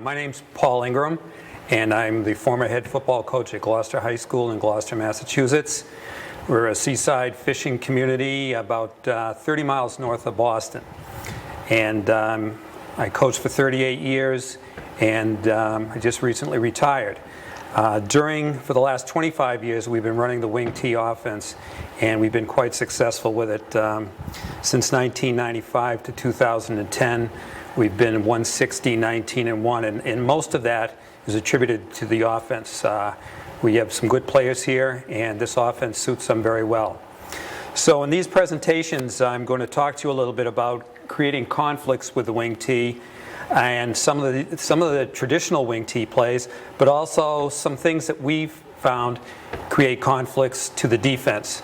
My name's Paul Ingram, and I'm the former head football coach at Gloucester High School in Gloucester, Massachusetts. We're a seaside fishing community about 30 miles north of Boston. And I coached for 38 years, and I just recently retired. For the last 25 years, we've been running the wing T offense, and we've been quite successful with it. Since 1995 to 2010, we've been 160, 19-1, and most of that is attributed to the offense. We have some good players here, and this offense suits them very well. So in these presentations, I'm going to talk to you a little bit about creating conflicts with the wing T, and some of the traditional wing T plays, but also some things that we've found create conflicts to the defense.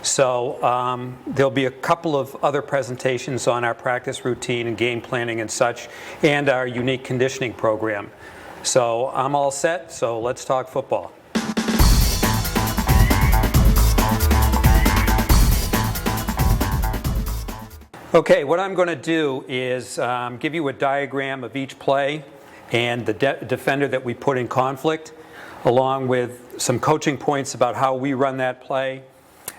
So there'll be a couple of other presentations on our practice routine and game planning and such, and our unique conditioning program. So I'm all set, so let's talk football. Okay, what I'm going to do is give you a diagram of each play and the defender that we put in conflict, along with some coaching points about how we run that play,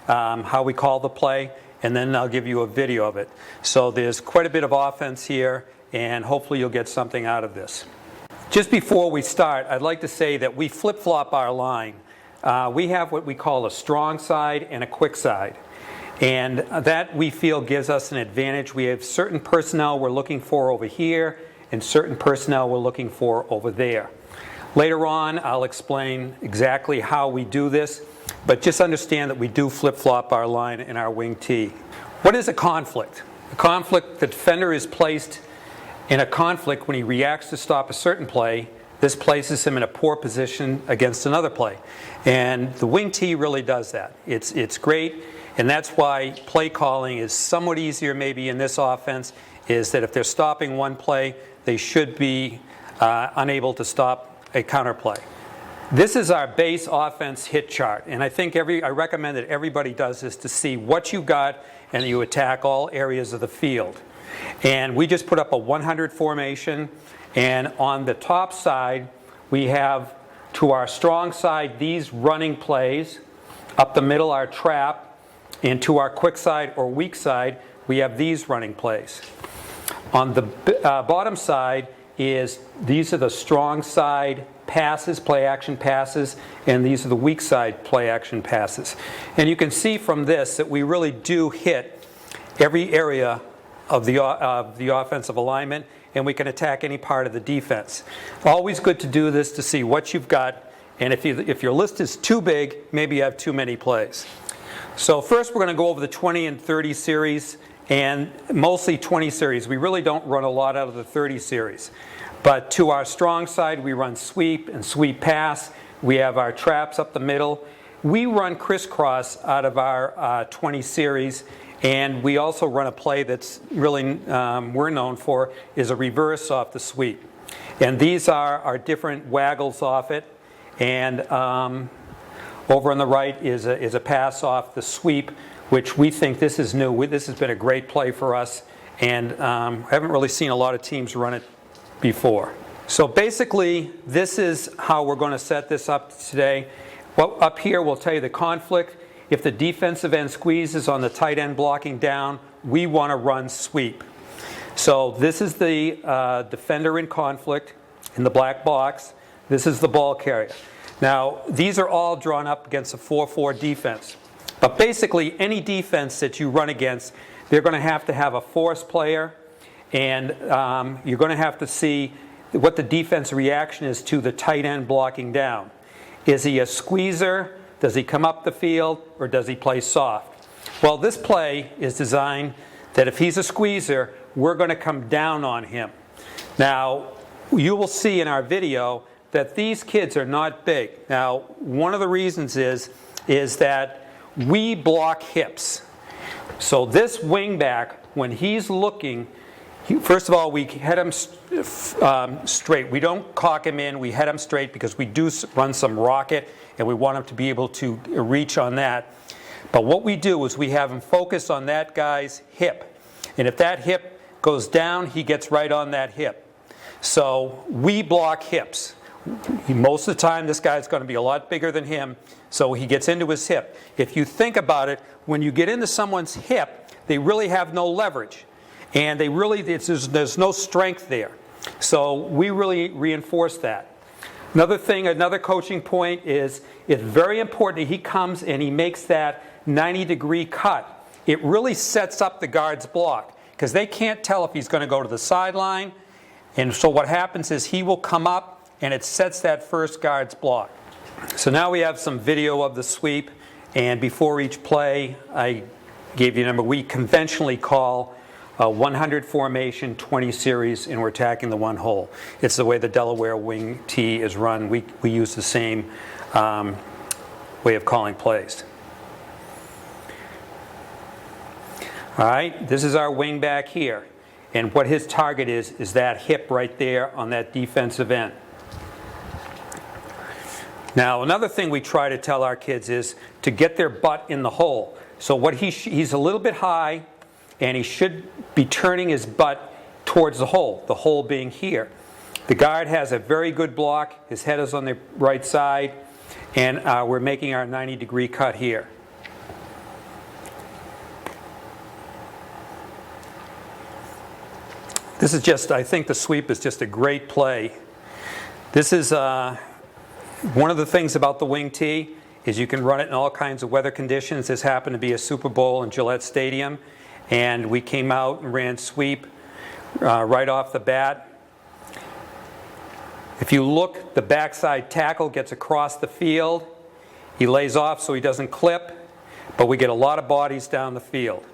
how we call the play, and then I'll give you a video of it. So there's quite a bit of offense here, and hopefully you'll get something out of this. Just before we start, I'd like to say that we flip-flop our line. We have what we call a strong side and a quick side. And that, we feel, gives us an advantage. We have certain personnel we're looking for over here and certain personnel we're looking for over there. Later on, I'll explain exactly how we do this, but just understand that we do flip-flop our line in our wing T. What is a conflict? A conflict, the defender is placed in a conflict when he reacts to stop a certain play. This places him in a poor position against another play. And the wing T really does that. It's great. And that's why play calling is somewhat easier maybe in this offense, is that if they're stopping one play, they should be unable to stop a counter play. This is our base offense hit chart, and I think I recommend that everybody does this to see what you've got, and you attack all areas of the field. And we just put up a 100 formation, and on the top side we have, to our strong side, these running plays, up the middle our trap, and to our quick side or weak side, we have these running plays. On the bottom side these are the strong side passes, play action passes, and these are the weak side play action passes. And you can see from this that we really do hit every area of the offensive alignment, and we can attack any part of the defense. Always good to do this to see what you've got, and if your list is too big, maybe you have too many plays. So first we're going to go over the 20 and 30 series, and mostly 20 series. We really don't run a lot out of the 30 series. But to our strong side, we run sweep and sweep pass. We have our traps up the middle. We run crisscross out of our 20 series, and we also run a play that's really we're known for, is a reverse off the sweep. And these are our different waggles off it. And over on the right is a pass off the sweep, which we think this is new. This has been a great play for us, and I haven't really seen a lot of teams run it before. So basically, this is how we're going to set this up today. Well, up here we'll tell you the conflict. If the defensive end squeezes on the tight end blocking down, we want to run sweep. So this is the defender in conflict in the black box. This is the ball carrier. Now, these are all drawn up against a 4-4 defense. But basically, any defense that you run against, they're going to have a force player, and you're going to have to see what the defense reaction is to the tight end blocking down. Is he a squeezer? Does he come up the field? Or does he play soft? Well, this play is designed that if he's a squeezer, we're going to come down on him. Now, you will see in our video that these kids are not big. Now, one of the reasons is that we block hips. So this wingback, when he's looking, first of all, we head him straight. We don't cock him in, we head him straight because we do run some rocket, and we want him to be able to reach on that. But what we do is we have him focus on that guy's hip. And if that hip goes down, he gets right on that hip. So we block hips. Most of the time this guy's going to be a lot bigger than him, so he gets into his hip. If you think about it, when you get into someone's hip, they really have no leverage, and there's no strength there. So we really reinforce that. Another coaching point is it's very important that he comes and he makes that 90-degree cut. It really sets up the guard's block because they can't tell if he's going to go to the sideline. And so what happens is he will come up and it sets that first guard's block. So now we have some video of the sweep, and before each play I gave you a number. We conventionally call a 100 formation, 20 series, and we're attacking the one hole. It's the way the Delaware wing tee is run. We use the same way of calling plays. All right, this is our wing back here. And what his target is that hip right there on that defensive end. Now, another thing we try to tell our kids is to get their butt in the hole. So he's a little bit high, and he should be turning his butt towards the hole being here. The guard has a very good block. His head is on the right side, and we're making our 90-degree cut here. This is just, I think the sweep is just a great play. This is one of the things about the wing tee is you can run it in all kinds of weather conditions. This happened to be a Super Bowl in Gillette Stadium, and we came out and ran sweep right off the bat. If you look, the backside tackle gets across the field. He lays off so he doesn't clip, but we get a lot of bodies down the field.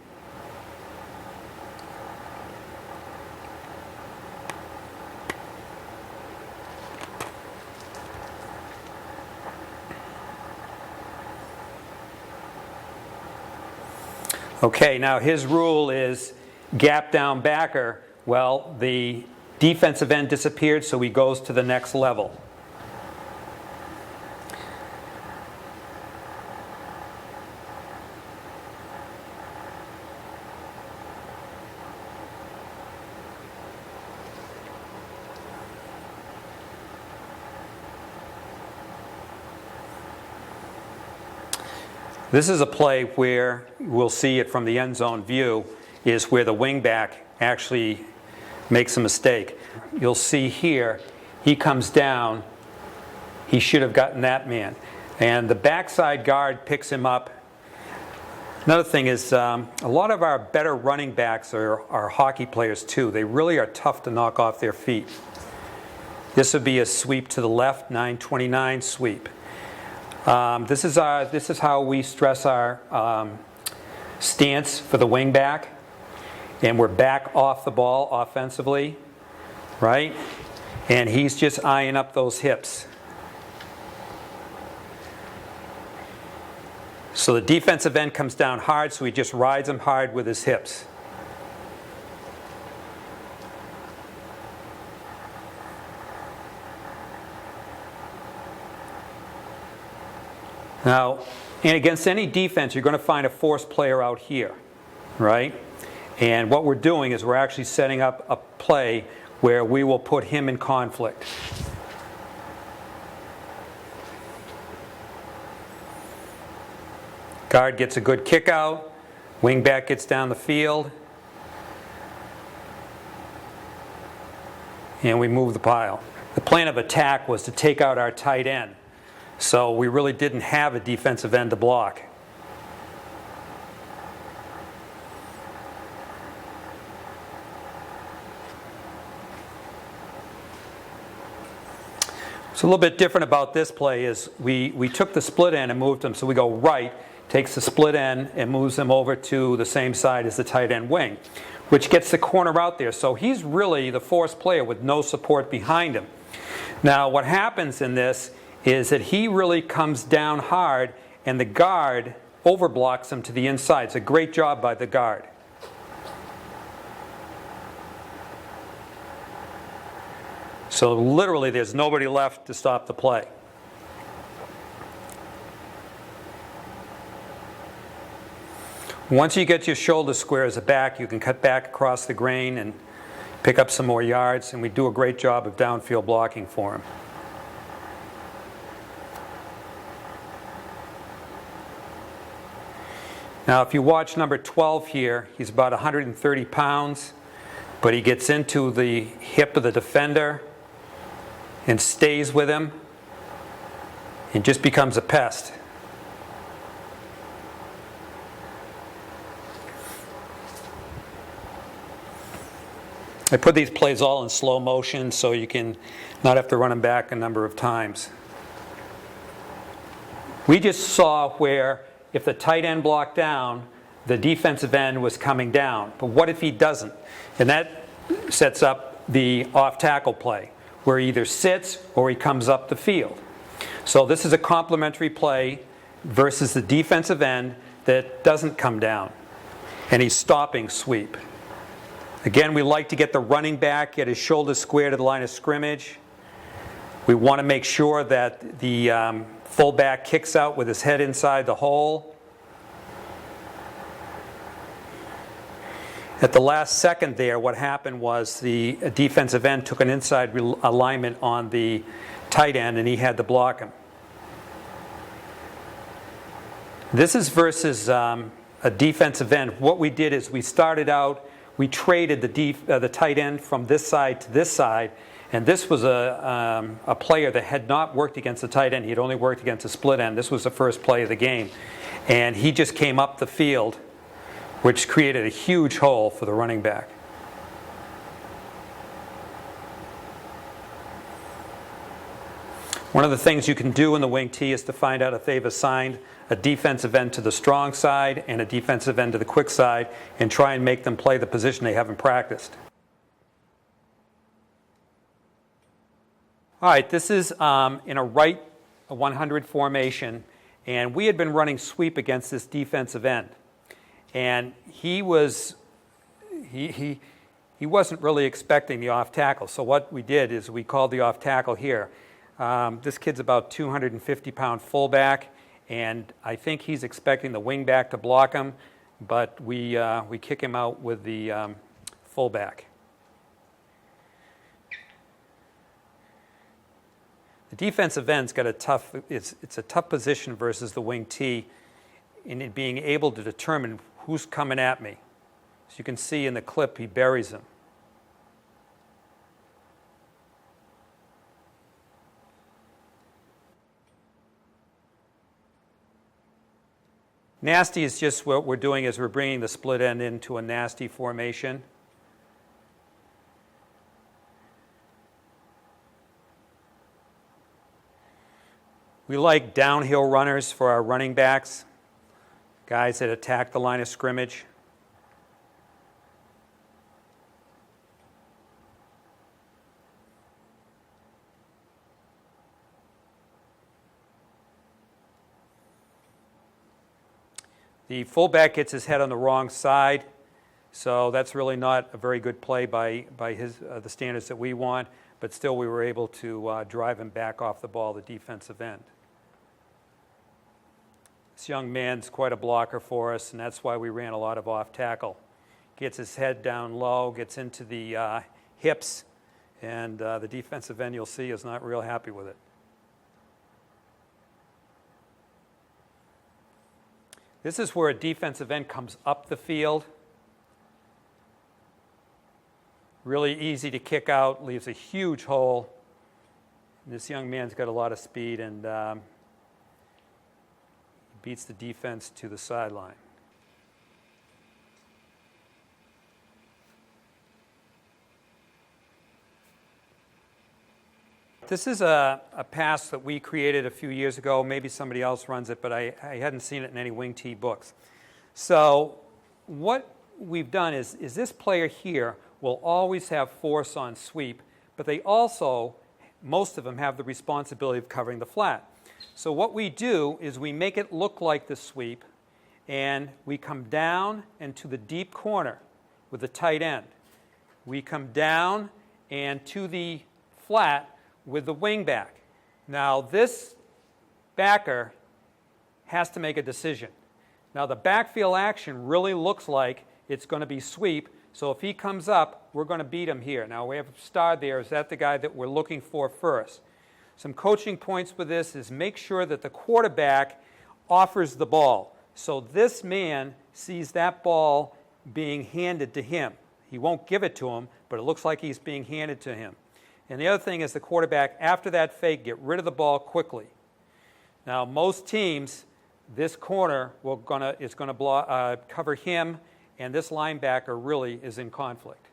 Okay, now his rule is gap down backer. Well, the defensive end disappeared, so he goes to the next level. This is a play where we'll see it from the end zone view, is where the wingback actually makes a mistake. You'll see here, he comes down, he should have gotten that man. And the backside guard picks him up. Another thing is, a lot of our better running backs are hockey players too. They really are tough to knock off their feet. This would be a sweep to the left, 929 sweep. This is how we stress our stance for the wing back, and we're back off the ball offensively, right? And he's just eyeing up those hips. So the defensive end comes down hard, so he just rides him hard with his hips. Now, and against any defense, you're going to find a force player out here, right? And what we're doing is we're actually setting up a play where we will put him in conflict. Guard gets a good kick out, wingback gets down the field, and we move the pile. The plan of attack was to take out our tight end. So we really didn't have a defensive end to block. So a little bit different about this play is we took the split end and moved him. So we go right, takes the split end and moves him over to the same side as the tight end wing, which gets the corner out there. So he's really the force player with no support behind him. Now what happens in this is that he really comes down hard and the guard overblocks him to the inside. It's a great job by the guard. So literally there's nobody left to stop the play. Once you get your shoulder square as a back, you can cut back across the grain and pick up some more yards, and we do a great job of downfield blocking for him. Now, if you watch number 12 here, he's about 130 pounds, but he gets into the hip of the defender and stays with him and just becomes a pest. I put these plays all in slow motion so you can not have to run them back a number of times. We just saw where if the tight end blocked down, the defensive end was coming down. But what if he doesn't? And that sets up the off-tackle play, where he either sits or he comes up the field. So this is a complementary play versus the defensive end that doesn't come down, and he's stopping sweep. Again, we like to get the running back, get his shoulders square to the line of scrimmage. We want to make sure that the fullback kicks out with his head inside the hole. At the last second there, what happened was the defensive end took an inside alignment on the tight end, and he had to block him. This is versus a defensive end. What we did is we started out, we traded the tight end from this side to this side, and this was a player that had not worked against the tight end. He had only worked against a split end. This was the first play of the game. And he just came up the field, which created a huge hole for the running back. One of the things you can do in the wing T is to find out if they've assigned a defensive end to the strong side and a defensive end to the quick side, and try and make them play the position they haven't practiced. All right, this is in a right 100 formation, and we had been running sweep against this defensive end. And he wasn't really expecting the off tackle. So what we did is we called the off tackle here. This kid's about 250-pound fullback, and I think he's expecting the wing back to block him, but we kick him out with the fullback. The defensive end's got it's a tough position versus the wing T in it being able to determine who's coming at me. As you can see in the clip, he buries him. Nasty is just what we're doing is we're bringing the split end into a nasty formation. We like downhill runners for our running backs, guys that attack the line of scrimmage. The fullback gets his head on the wrong side, so that's really not a very good play by the standards that we want, but still we were able to drive him back off the ball, the defensive end. This young man's quite a blocker for us, and that's why we ran a lot of off tackle. Gets his head down low, gets into the hips, and the defensive end, you'll see, is not real happy with it. This is where a defensive end comes up the field. Really easy to kick out, leaves a huge hole. And this young man's got a lot of speed and beats the defense to the sideline. This is a pass that we created a few years ago. Maybe somebody else runs it, but I hadn't seen it in any wing T books. So what we've done is this player here will always have force on sweep, but they also, most of them, have the responsibility of covering the flat. So what we do is we make it look like the sweep, and we come down into the deep corner with the tight end. We come down and to the flat with the wing back. Now this backer has to make a decision. Now the backfield action really looks like it's going to be sweep, So if he comes up, we're going to beat him here. Now we have a star there. Is that the guy that we're looking for first? Some coaching points with this is make sure that the quarterback offers the ball. So this man sees that ball being handed to him. He won't give it to him, but it looks like he's being handed to him. And the other thing is the quarterback, after that fake, get rid of the ball quickly. Now, most teams, this corner is going to cover him, and this linebacker really is in conflict.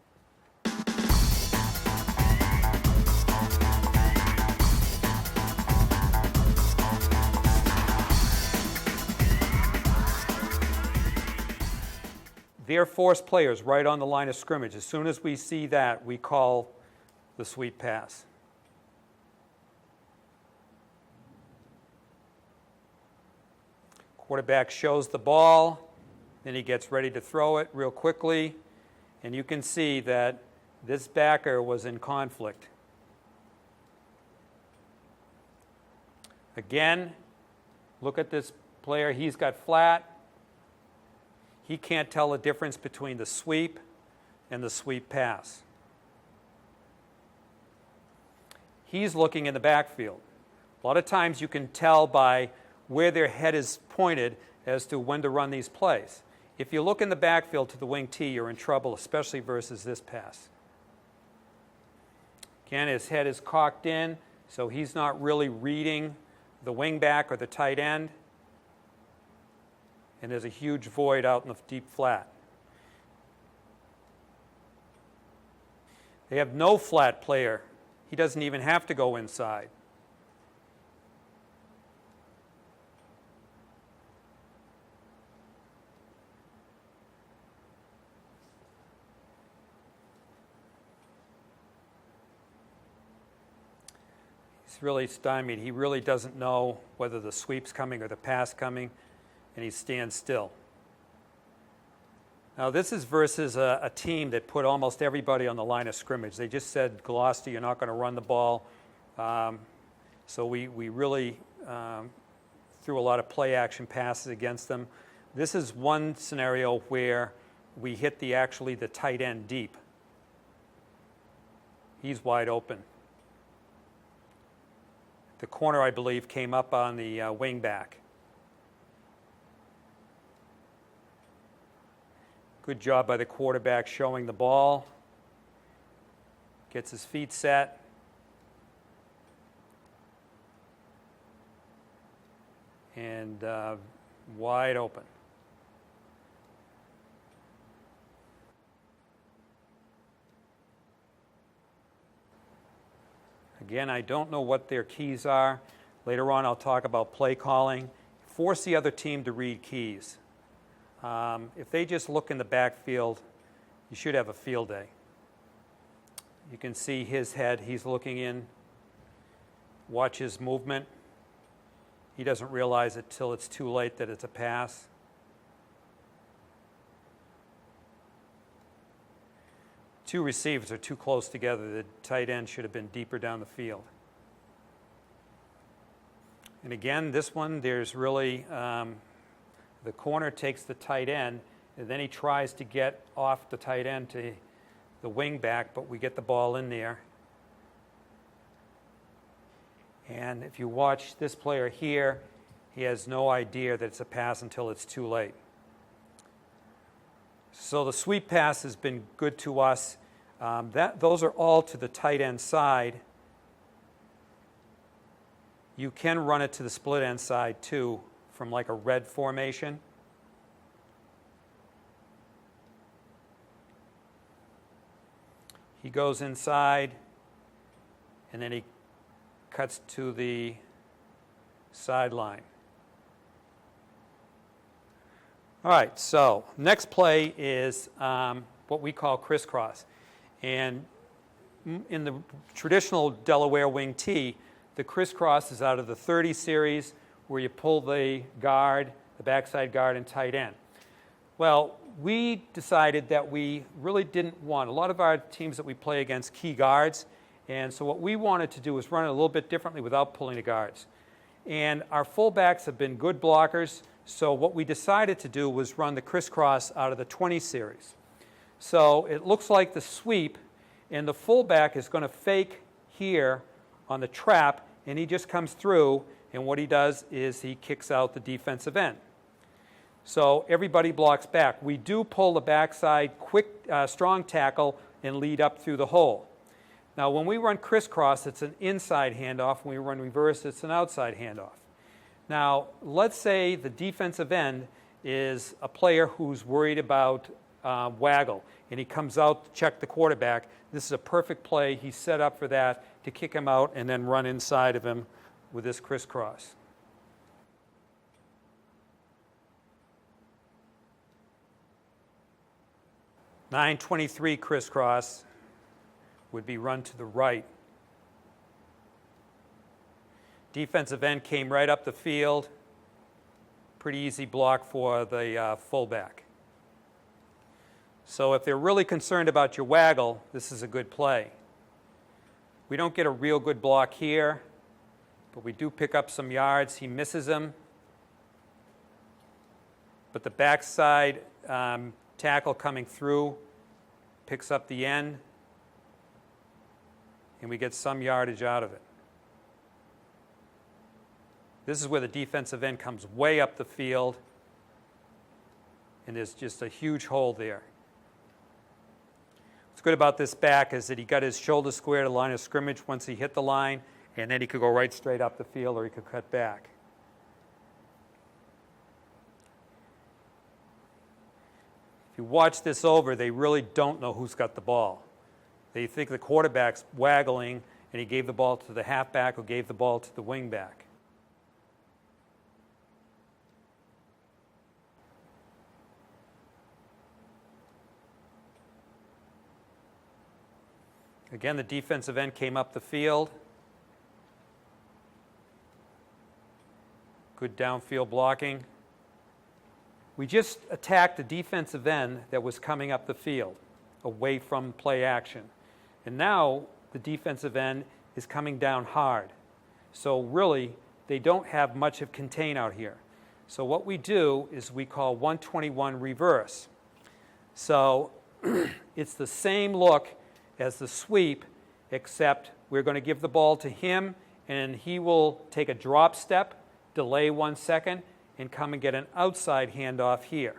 They're forced players right on the line of scrimmage. As soon as we see that, we call the sweep pass. Quarterback shows the ball, then he gets ready to throw it real quickly, and you can see that this backer was in conflict. Again, look at this player. He's got flat. He can't tell the difference between the sweep and the sweep pass. He's looking in the backfield. A lot of times you can tell by where their head is pointed as to when to run these plays. If you look in the backfield to the wing T, you're in trouble, especially versus this pass. Again, his head is cocked in, so he's not really reading the wing back or the tight end. And there's a huge void out in the deep flat. They have no flat player. He doesn't even have to go inside. He's really stymied. He really doesn't know whether the sweep's coming or the pass coming, and he stands still. Now this is versus a team that put almost everybody on the line of scrimmage. They just said, Gloucester, you're not going to run the ball. So we really threw a lot of play action passes against them. This is one scenario where we hit the tight end deep. He's wide open. The corner, I believe, came up on the wing back. Good job by the quarterback showing the ball. Gets his feet set. And wide open. Again, I don't know what their keys are. Later on, I'll talk about play calling. Force the other team to read keys. If they just look in the backfield, you should have a field day. You can see his head. He's looking in. Watch his movement. He doesn't realize it till it's too late that it's a pass. Two receivers are too close together. The tight end should have been deeper down the field. And again, this one, there's really, the corner takes the tight end, and then he tries to get off the tight end to the wing back, but we get the ball in there. And if you watch this player here, he has no idea that it's a pass until it's too late. So the sweep pass has been good to us. Those are all to the tight end side. You can run it to the split end side too, from like a red formation. He goes inside, and then he cuts to the sideline. All right, so next play is what we call crisscross. And in the traditional Delaware wing T, the crisscross is out of the 30 series where you pull the guard, the backside guard, and tight end. Well, we decided that we really didn't want, a lot of our teams that we play against key guards, and so what we wanted to do was run it a little bit differently without pulling the guards. And our fullbacks have been good blockers, so what we decided to do was run the crisscross out of the 20 series. So it looks like the sweep, and the fullback is going to fake here on the trap, and he just comes through, and what he does is he kicks out the defensive end. So everybody blocks back. We do pull the backside quick, strong tackle and lead up through the hole. Now when we run crisscross, it's an inside handoff. When we run reverse, it's an outside handoff. Now let's say the defensive end is a player who's worried about waggle, and he comes out to check the quarterback. This is a perfect play. He's set up for that, to kick him out and then run inside of him with this crisscross. (923) crisscross would be run to the right. Defensive end came right up the field. Pretty easy block for the fullback. So if they're really concerned about your waggle, this is a good play. We don't get a real good block here, but we do pick up some yards. He misses him. But the backside tackle coming through picks up the end, and we get some yardage out of it. This is where the defensive end comes way up the field, and there's just a huge hole there. What's good about this back is that he got his shoulder square to line of scrimmage once he hit the line, and then he could go right straight up the field, or he could cut back. If you watch this over, they really don't know who's got the ball. They think the quarterback's waggling, and he gave the ball to the halfback or gave the ball to the wingback. Again, the defensive end came up the field. Good downfield blocking. We just attacked the defensive end that was coming up the field, away from play action. And now the defensive end is coming down hard. So really, they don't have much of contain out here. So what we do is we call 121 reverse. So it's the same look as the sweep, except we're going to give the ball to him, and he will take a drop step, delay 1 second, and come and get an outside handoff here.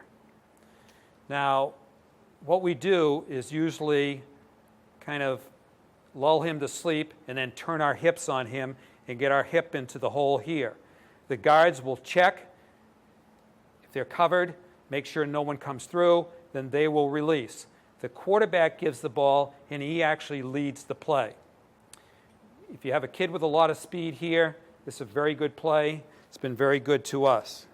Now, what we do is usually kind of lull him to sleep and then turn our hips on him and get our hip into the hole here. The guards will check. If they're covered, make sure no one comes through, then they will release. The quarterback gives the ball, and he actually leads the play. If you have a kid with a lot of speed here, this is a very good play. It's been very good to us.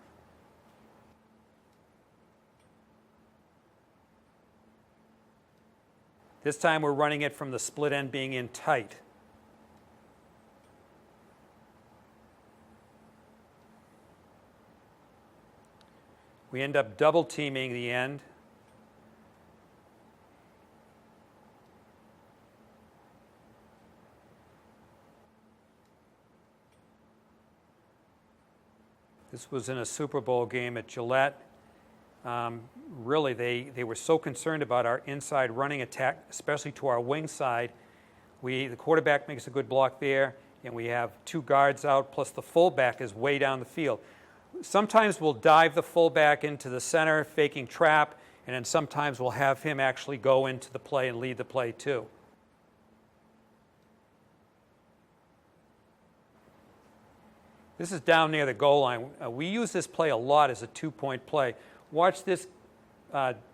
This time we're running it from the split end being in tight. We end up double teaming the end. This was in a Super Bowl game at Gillette. Really, they were so concerned about our inside running attack, especially to our wing side. The quarterback makes a good block there, and we have two guards out, plus the fullback is way down the field. Sometimes we'll dive the fullback into the center, faking trap, and then sometimes we'll have him actually go into the play and lead the play too. This is down near the goal line. We use this play a lot as a two-point play. Watch this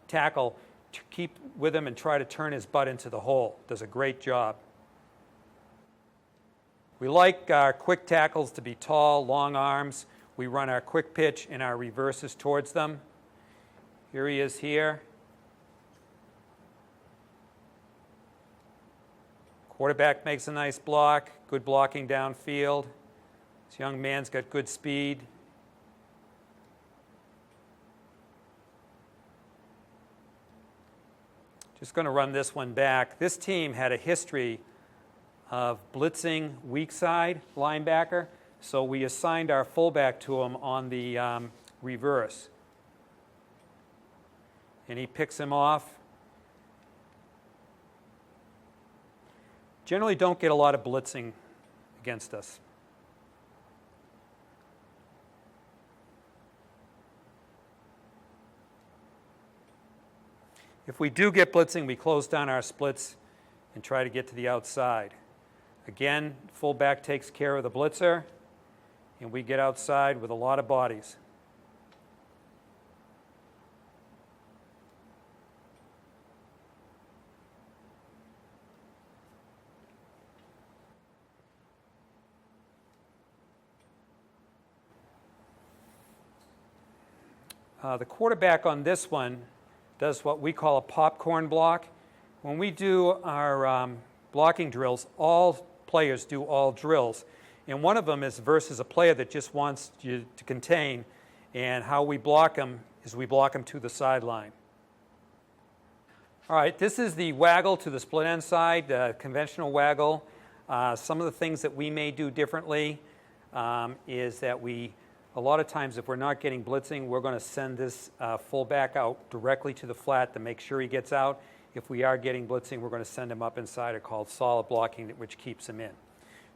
tackle to keep with him and try to turn his butt into the hole. Does a great job. We like our quick tackles to be tall, long arms. We run our quick pitch and our reverses towards them. Here he is here. Quarterback makes a nice block. Good blocking downfield. This young man's got good speed. Just going to run this one back. This team had a history of blitzing weak side linebacker, so we assigned our fullback to him on the reverse. And he picks him off. generally don't get a lot of blitzing against us. If we do get blitzing, we close down our splits and try to get to the outside. Again, fullback takes care of the blitzer, and we get outside with a lot of bodies. The quarterback on this one does what we call a popcorn block. When we do our blocking drills, all players do all drills. And one of them is versus a player that just wants you to contain. And how we block them is we block them to the sideline. All right, this is the waggle to the split end side, conventional waggle. Some of the things that we may do differently is that a lot of times if we're not getting blitzing, we're going to send this fullback out directly to the flat to make sure he gets out. If we are getting blitzing, we're going to send him up inside, or called solid blocking, which keeps him in.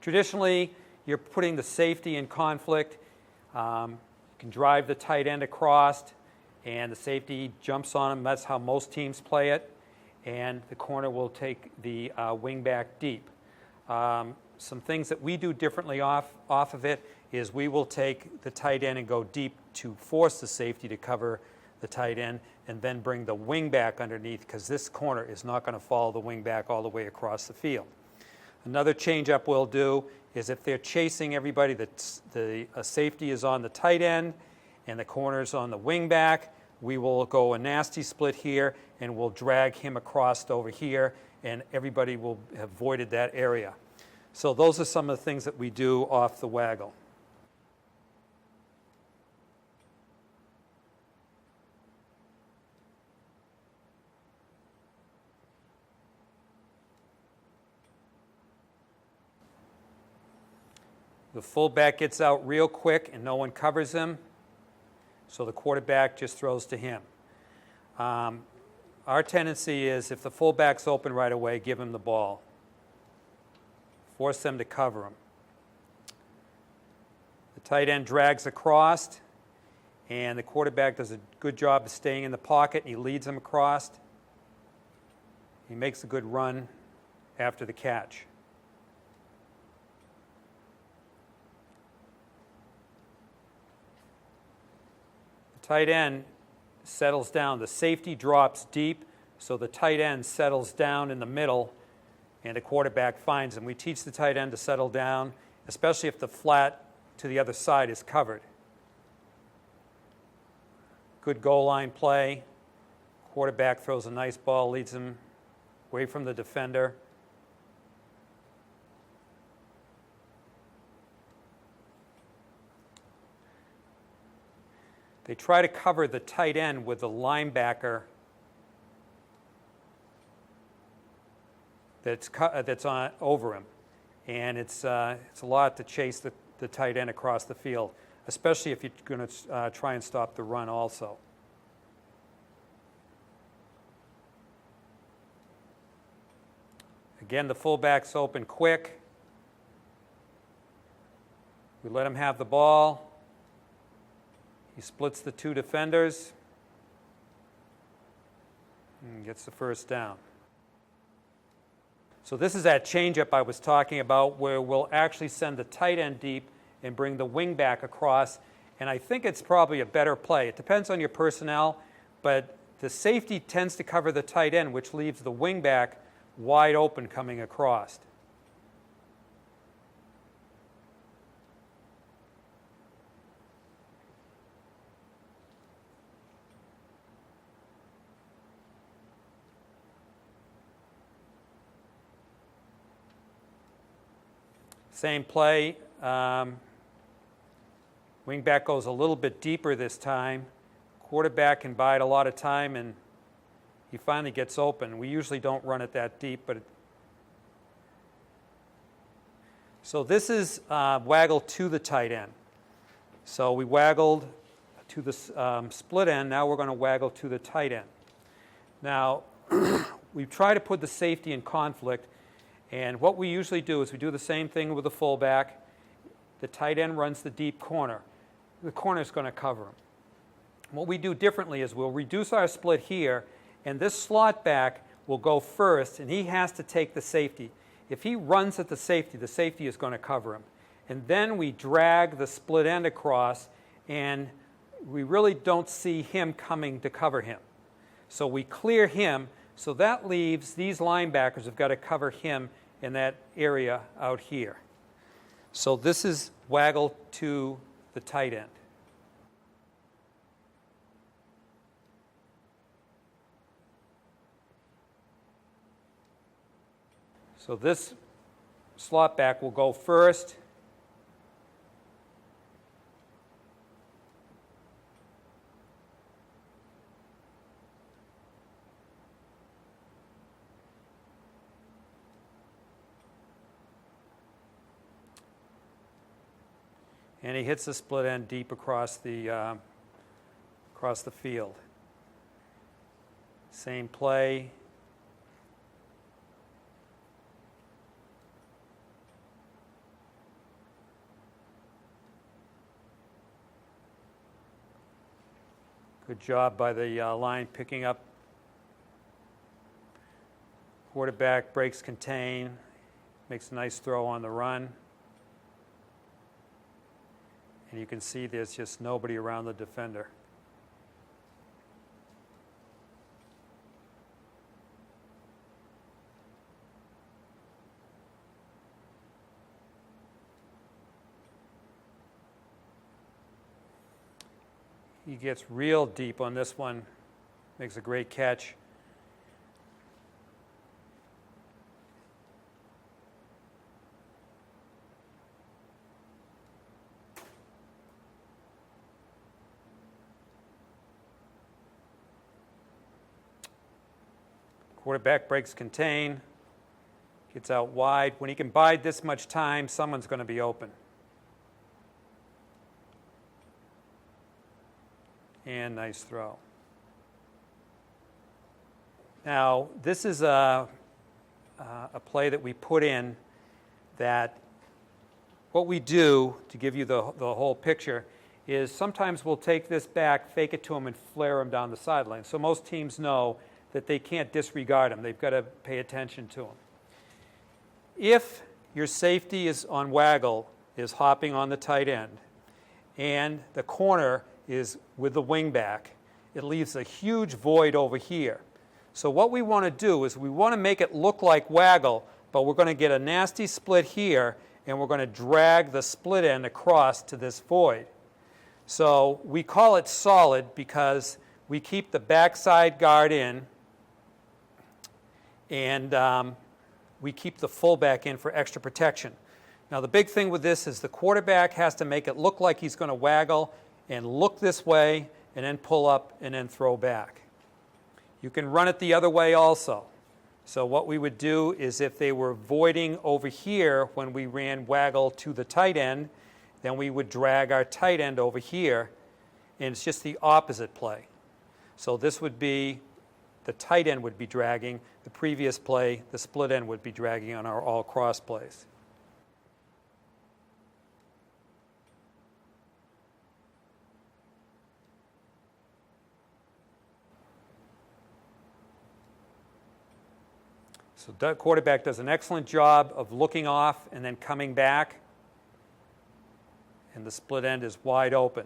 Traditionally, you're putting the safety in conflict. You can drive the tight end across, and the safety jumps on him. That's how most teams play it. And the corner will take the wing back deep. Some things that we do differently off of it is we will take the tight end and go deep to force the safety to cover the tight end, and then bring the wing back underneath, because this corner is not going to follow the wing back all the way across the field. Another change-up we'll do is if they're chasing everybody, the safety is on the tight end and the corner's on the wing back, we will go a nasty split here and we'll drag him across over here, and everybody will have voided that area. So those are some of the things that we do off the waggle. The fullback gets out real quick and no one covers him, so the quarterback just throws to him. Our tendency is if the fullback's open right away, give him the ball. Force them to cover him. The tight end drags across, and the quarterback does a good job of staying in the pocket, and he leads him across. He makes a good run after the catch. Tight end settles down. The safety drops deep, so the tight end settles down in the middle, and the quarterback finds him. We teach the tight end to settle down, especially if the flat to the other side is covered. Good goal line play. Quarterback throws a nice ball, leads him away from the defender. They try to cover the tight end with the linebacker that's on over him, and it's a lot to chase the tight end across the field, especially if you're going to try and stop the run also. Again, the fullback's open quick. We let him have the ball. He splits the two defenders and gets the first down. So this is that changeup I was talking about, where we'll actually send the tight end deep and bring the wing back across. And I think it's probably a better play. It depends on your personnel, but the safety tends to cover the tight end, which leaves the wing back wide open coming across. Same play. Wingback goes a little bit deeper this time. Quarterback can bide a lot of time, and he finally gets open. We usually don't run it that deep, but so this is waggle to the tight end. So we waggled to the split end. Now we're going to waggle to the tight end. Now we try to put the safety in conflict, And what we usually do is we do the same thing with the fullback. The tight end runs the deep corner. The corner is going to cover him. What we do differently is we'll reduce our split here, and this slot back will go first, and he has to take the safety. If he runs at the safety is going to cover him. And then we drag the split end across, and we really don't see him coming to cover him. So we clear him, so that leaves these linebackers have got to cover him in that area out here. So this is waggle to the tight end. So this slot back will go first. And he hits the split end deep across the field. Same play. Good job by the line picking up. Quarterback breaks contain, makes a nice throw on the run. And you can see there's just nobody around the defender. He gets real deep on this one, makes a great catch. Quarterback breaks contain, gets out wide. When he can bide this much time, someone's going to be open. And nice throw. Now, this is a play that we put in that what we do, to give you the whole picture, is sometimes we'll take this back, fake it to him, and flare him down the sideline. So most teams know that they can't disregard him. They've got to pay attention to him. If your safety is on waggle, is hopping on the tight end, and the corner is with the wing back, it leaves a huge void over here. So what we want to do is we want to make it look like waggle, but we're going to get a nasty split here, and we're going to drag the split end across to this void. So we call it solid because we keep the backside guard in, and we keep the fullback in for extra protection. Now the big thing with this is the quarterback has to make it look like he's going to waggle and look this way and then pull up and then throw back. You can run it the other way also. So what we would do is if they were voiding over here when we ran waggle to the tight end, then we would drag our tight end over here, and it's just the opposite play. So this would be, the tight end would be dragging. The previous play, the split end would be dragging on our all cross plays. So the quarterback does an excellent job of looking off and then coming back, and the split end is wide open.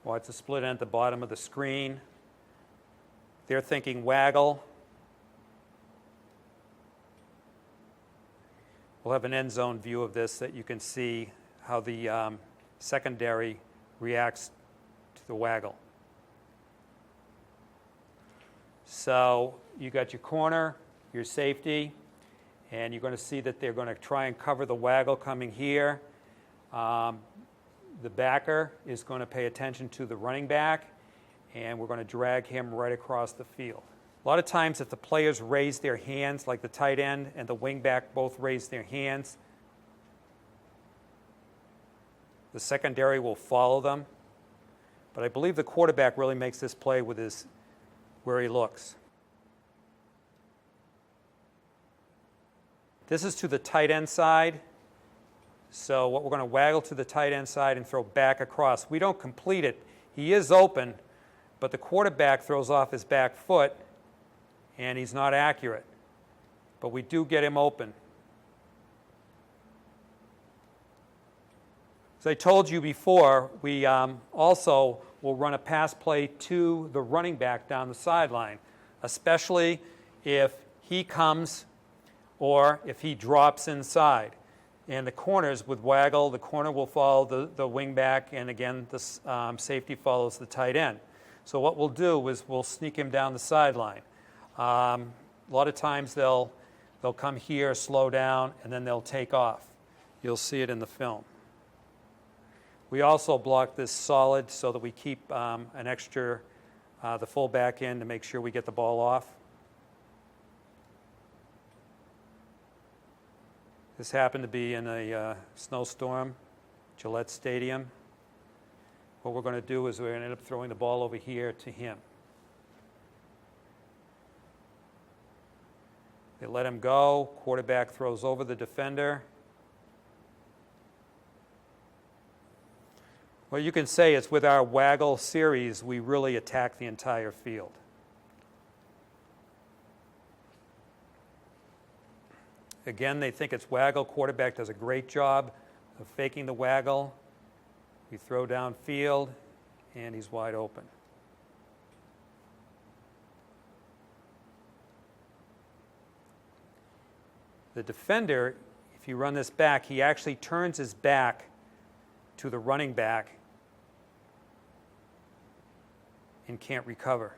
Watch the split end at the bottom of the screen. They're thinking waggle. We'll have an end zone view of this that you can see how the secondary reacts to the waggle. So you got your corner, your safety, and you're going to see that they're going to try and cover the waggle coming here. The backer is going to pay attention to the running back, and we're going to drag him right across the field. A lot of times if the players raise their hands, like the tight end and the wing back both raise their hands, the secondary will follow them. But I believe the quarterback really makes this play with his where he looks. This is to the tight end side. So what we're going to waggle to the tight end side and throw back across. We don't complete it. He is open, but the quarterback throws off his back foot, and he's not accurate. But we do get him open. As I told you before, we also will run a pass play to the running back down the sideline, especially if he comes or if he drops inside. And the corners would waggle. The corner will follow the wing back, and again, the safety follows the tight end. So what we'll do is we'll sneak him down the sideline. A lot of times they'll come here, slow down, and then they'll take off. You'll see it in the film. We also block this solid so that we keep an extra, the full back in to make sure we get the ball off. This happened to be in a snowstorm, Gillette Stadium. What we're going to do is we're going to end up throwing the ball over here to him. They let him go. Quarterback throws over the defender. What you can say is with our waggle series, we really attack the entire field. Again, they think it's waggle. Quarterback does a great job of faking the waggle. We throw downfield, and he's wide open. The defender, if you run this back, he actually turns his back to the running back and can't recover.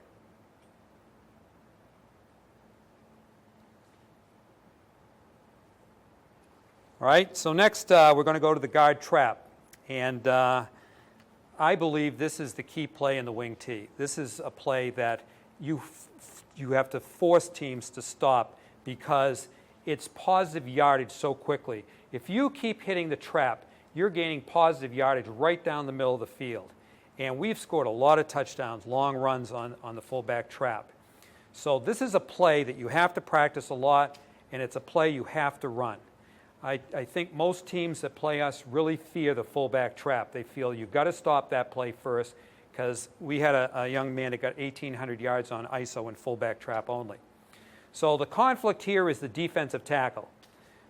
All right, so next we're going to go to the guard trap. And I believe this is the key play in the wing tee. This is a play that you have to force teams to stop because it's positive yardage so quickly. If you keep hitting the trap, you're gaining positive yardage right down the middle of the field. And we've scored a lot of touchdowns, long runs on the fullback trap. So this is a play that you have to practice a lot, and it's a play you have to run. I think most teams that play us really fear the fullback trap. They feel you've got to stop that play first because we had a young man that got 1,800 yards on ISO and fullback trap only. So the conflict here is the defensive tackle.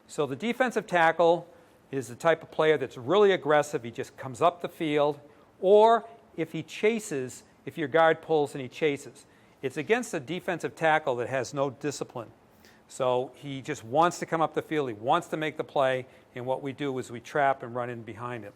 So the defensive tackle is the type of player that's really aggressive. He just comes up the field, or if he chases, if your guard pulls and he chases. It's against a defensive tackle that has no discipline. So he just wants to come up the field. He wants to make the play, and what we do is we trap and run in behind him.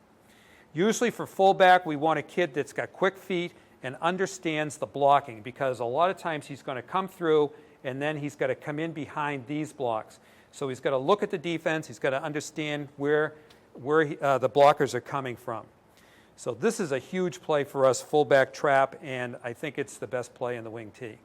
Usually for fullback, we want a kid that's got quick feet and understands the blocking, because a lot of times he's going to come through and then he's got to come in behind these blocks. So he's got to look at the defense. He's got to understand where the blockers are coming from. So this is a huge play for us, fullback trap, and I think it's the best play in the wing tee.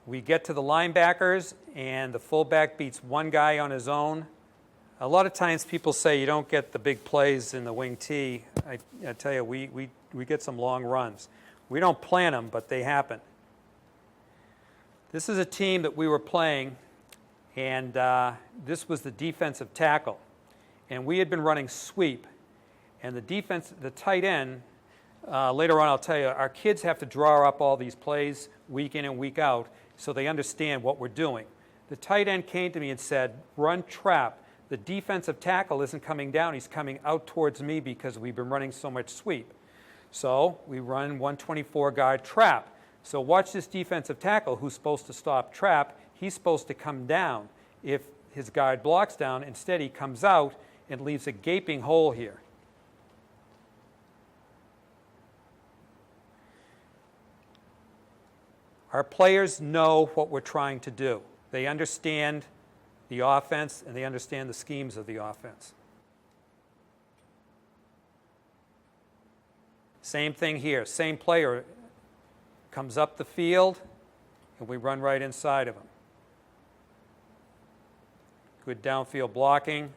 We get to the linebackers, and the fullback beats one guy on his own. A lot of times people say you don't get the big plays in the wing tee. I tell you, we get some long runs. We don't plan them, but they happen. This is a team that we were playing, and this was the defensive tackle. And we had been running sweep, and the tight end, later on I'll tell you, our kids have to draw up all these plays week in and week out so they understand what we're doing. The tight end came to me and said, run trap. The defensive tackle isn't coming down. He's coming out towards me because we've been running so much sweep. So we run 124 guard trap. So watch this defensive tackle who's supposed to stop trap. He's supposed to come down. If his guard blocks down, instead he comes out and leaves a gaping hole here. Our players know what we're trying to do. They understand the offense, and they understand the schemes of the offense. Same thing here. Same player comes up the field, and we run right inside of him. Good downfield blocking.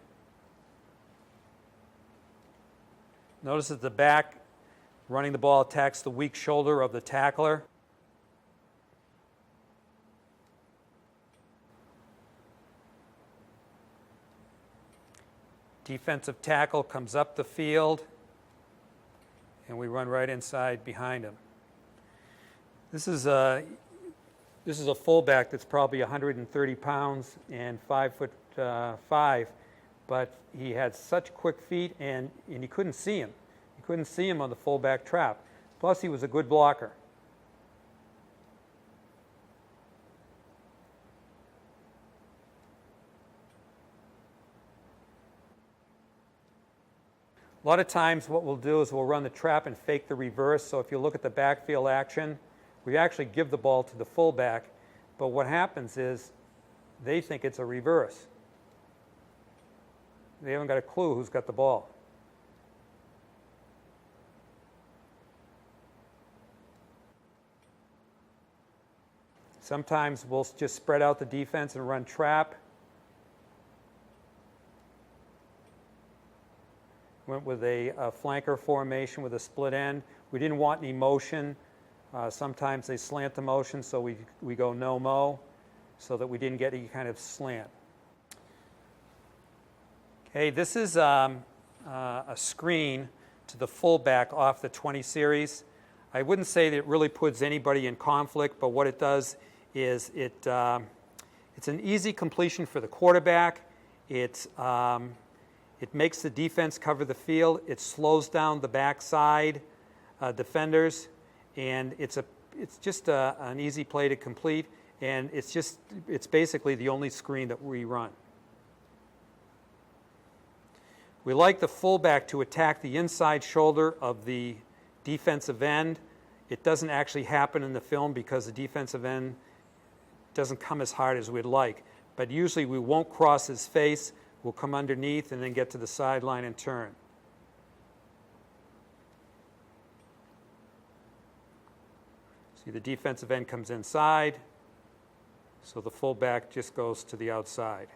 Notice that the back running the ball attacks the weak shoulder of the tackler. Defensive tackle comes up the field, and we run right inside behind him. This is a fullback that's probably 130 pounds and 5'5", but he had such quick feet, and you couldn't see him. You couldn't see him on the fullback trap. Plus, he was a good blocker. A lot of times what we'll do is we'll run the trap and fake the reverse. So if you look at the backfield action, we actually give the ball to the fullback, but what happens is they think it's a reverse. They haven't got a clue who's got the ball. Sometimes we'll just spread out the defense and run trap. Went with a flanker formation with a split end. We didn't want any motion. Sometimes they slant the motion, so we go no-mo so that we didn't get any kind of slant. Okay, this is a screen to the fullback off the 20 series. I wouldn't say that it really puts anybody in conflict, but what it does is it's an easy completion for the quarterback. It makes the defense cover the field. It slows down the backside defenders, and it's just an easy play to complete. And it's basically the only screen that we run. We like the fullback to attack the inside shoulder of the defensive end. It doesn't actually happen in the film because the defensive end doesn't come as hard as we'd like. But usually we won't cross his face. We'll come underneath and then get to the sideline and turn. See, the defensive end comes inside, so the fullback just goes to the outside.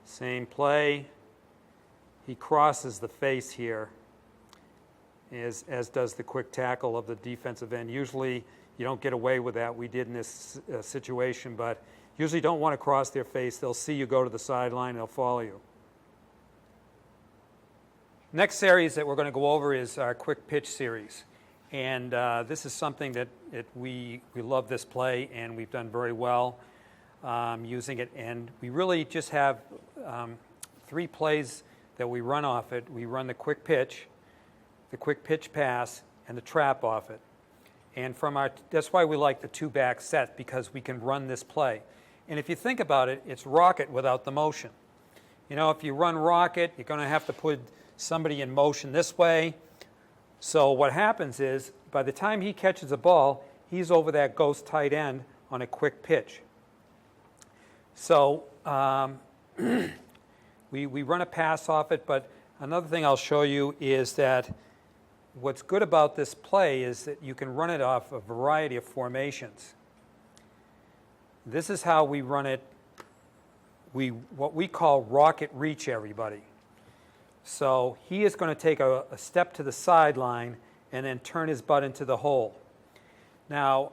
Same play. He crosses the face here, as does the quick tackle of the defensive end. Usually you don't get away with that. We did in this situation, but usually don't want to cross their face. They'll see you go to the sideline and they'll follow you. Next series that we're going to go over is our quick pitch series. And this is something that we love this play, and we've done very well using it. And we really just have 3 plays that we run off it. We run the quick pitch pass, and the trap off it. And that's why we like the 2-back set, because we can run this play. And if you think about it, it's rocket without the motion. You know, if you run rocket, you're going to have to put somebody in motion this way. So what happens is, by the time he catches the ball, he's over that ghost tight end on a quick pitch. So we run a pass off it, but another thing I'll show you is that what's good about this play is that you can run it off a variety of formations. This is how we run it. What we call rocket reach, everybody. So he is going to take a step to the sideline and then turn his butt into the hole. Now,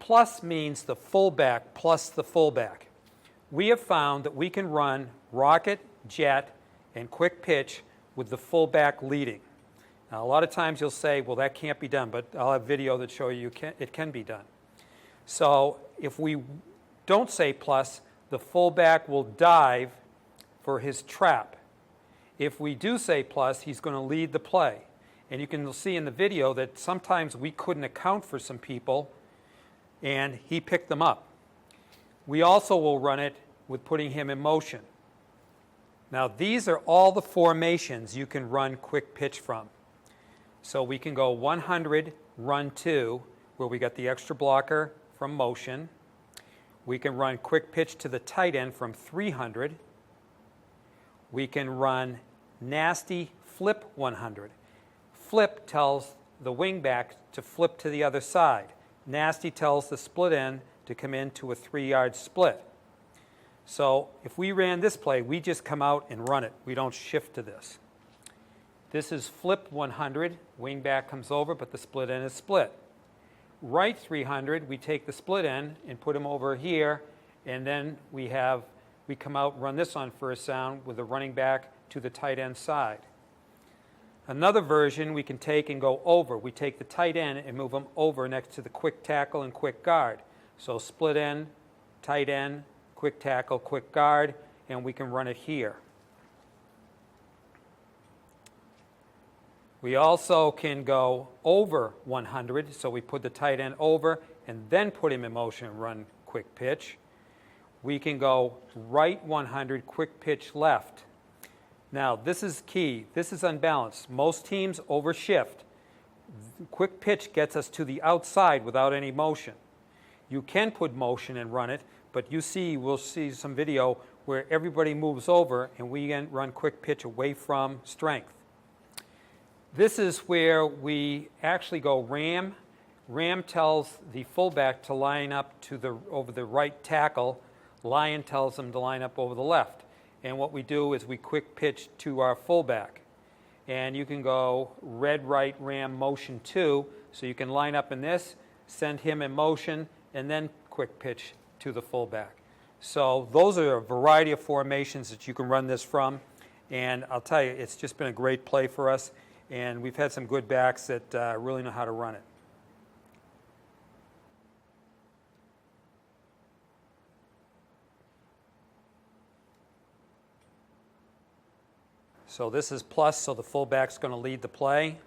plus means the fullback plus the fullback. We have found that we can run rocket, jet, and quick pitch with the fullback leading. Now, a lot of times you'll say, well, that can't be done, but I'll have video that show you it can be done. So if we don't say plus, the fullback will dive for his trap. If we do say plus, he's going to lead the play. And you can see in the video that sometimes we couldn't account for some people, and he picked them up. We also will run it with putting him in motion. Now, these are all the formations you can run quick pitch from. So we can go 100, run 2, where we got the extra blocker from motion. We can run quick pitch to the tight end from 300. we can run nasty flip 100. Flip tells the wingback to flip to the other side. Nasty tells the split end to come into a 3-yard split. So if we ran this play, we just come out and run it. We don't shift to this. This is flip 100. Wingback comes over, but the split end is split. Right 300, we take the split end and put him over here, and then we come out and run this on first sound with the running back to the tight end side. Another version we can take and go over. We take the tight end and move him over next to the quick tackle and quick guard. So split end, tight end, quick tackle, quick guard, and we can run it here. We also can go over 100, so we put the tight end over and then put him in motion and run quick pitch. We can go right 100, quick pitch left. Now, this is key. This is unbalanced. Most teams overshift. Quick pitch gets us to the outside without any motion. You can put motion and run it, but we'll see some video where everybody moves over and we run quick pitch away from strength. This is where we actually go ram. Ram tells the fullback to line up over the right tackle. Lion tells him to line up over the left. And what we do is we quick pitch to our fullback. And you can go red, right, ram, motion 2. So you can line up in this, send him in motion, and then quick pitch to the fullback. So those are a variety of formations that you can run this from. And I'll tell you, it's just been a great play for us. And we've had some good backs that really know how to run it. So this is plus, so the fullback's going to lead the play.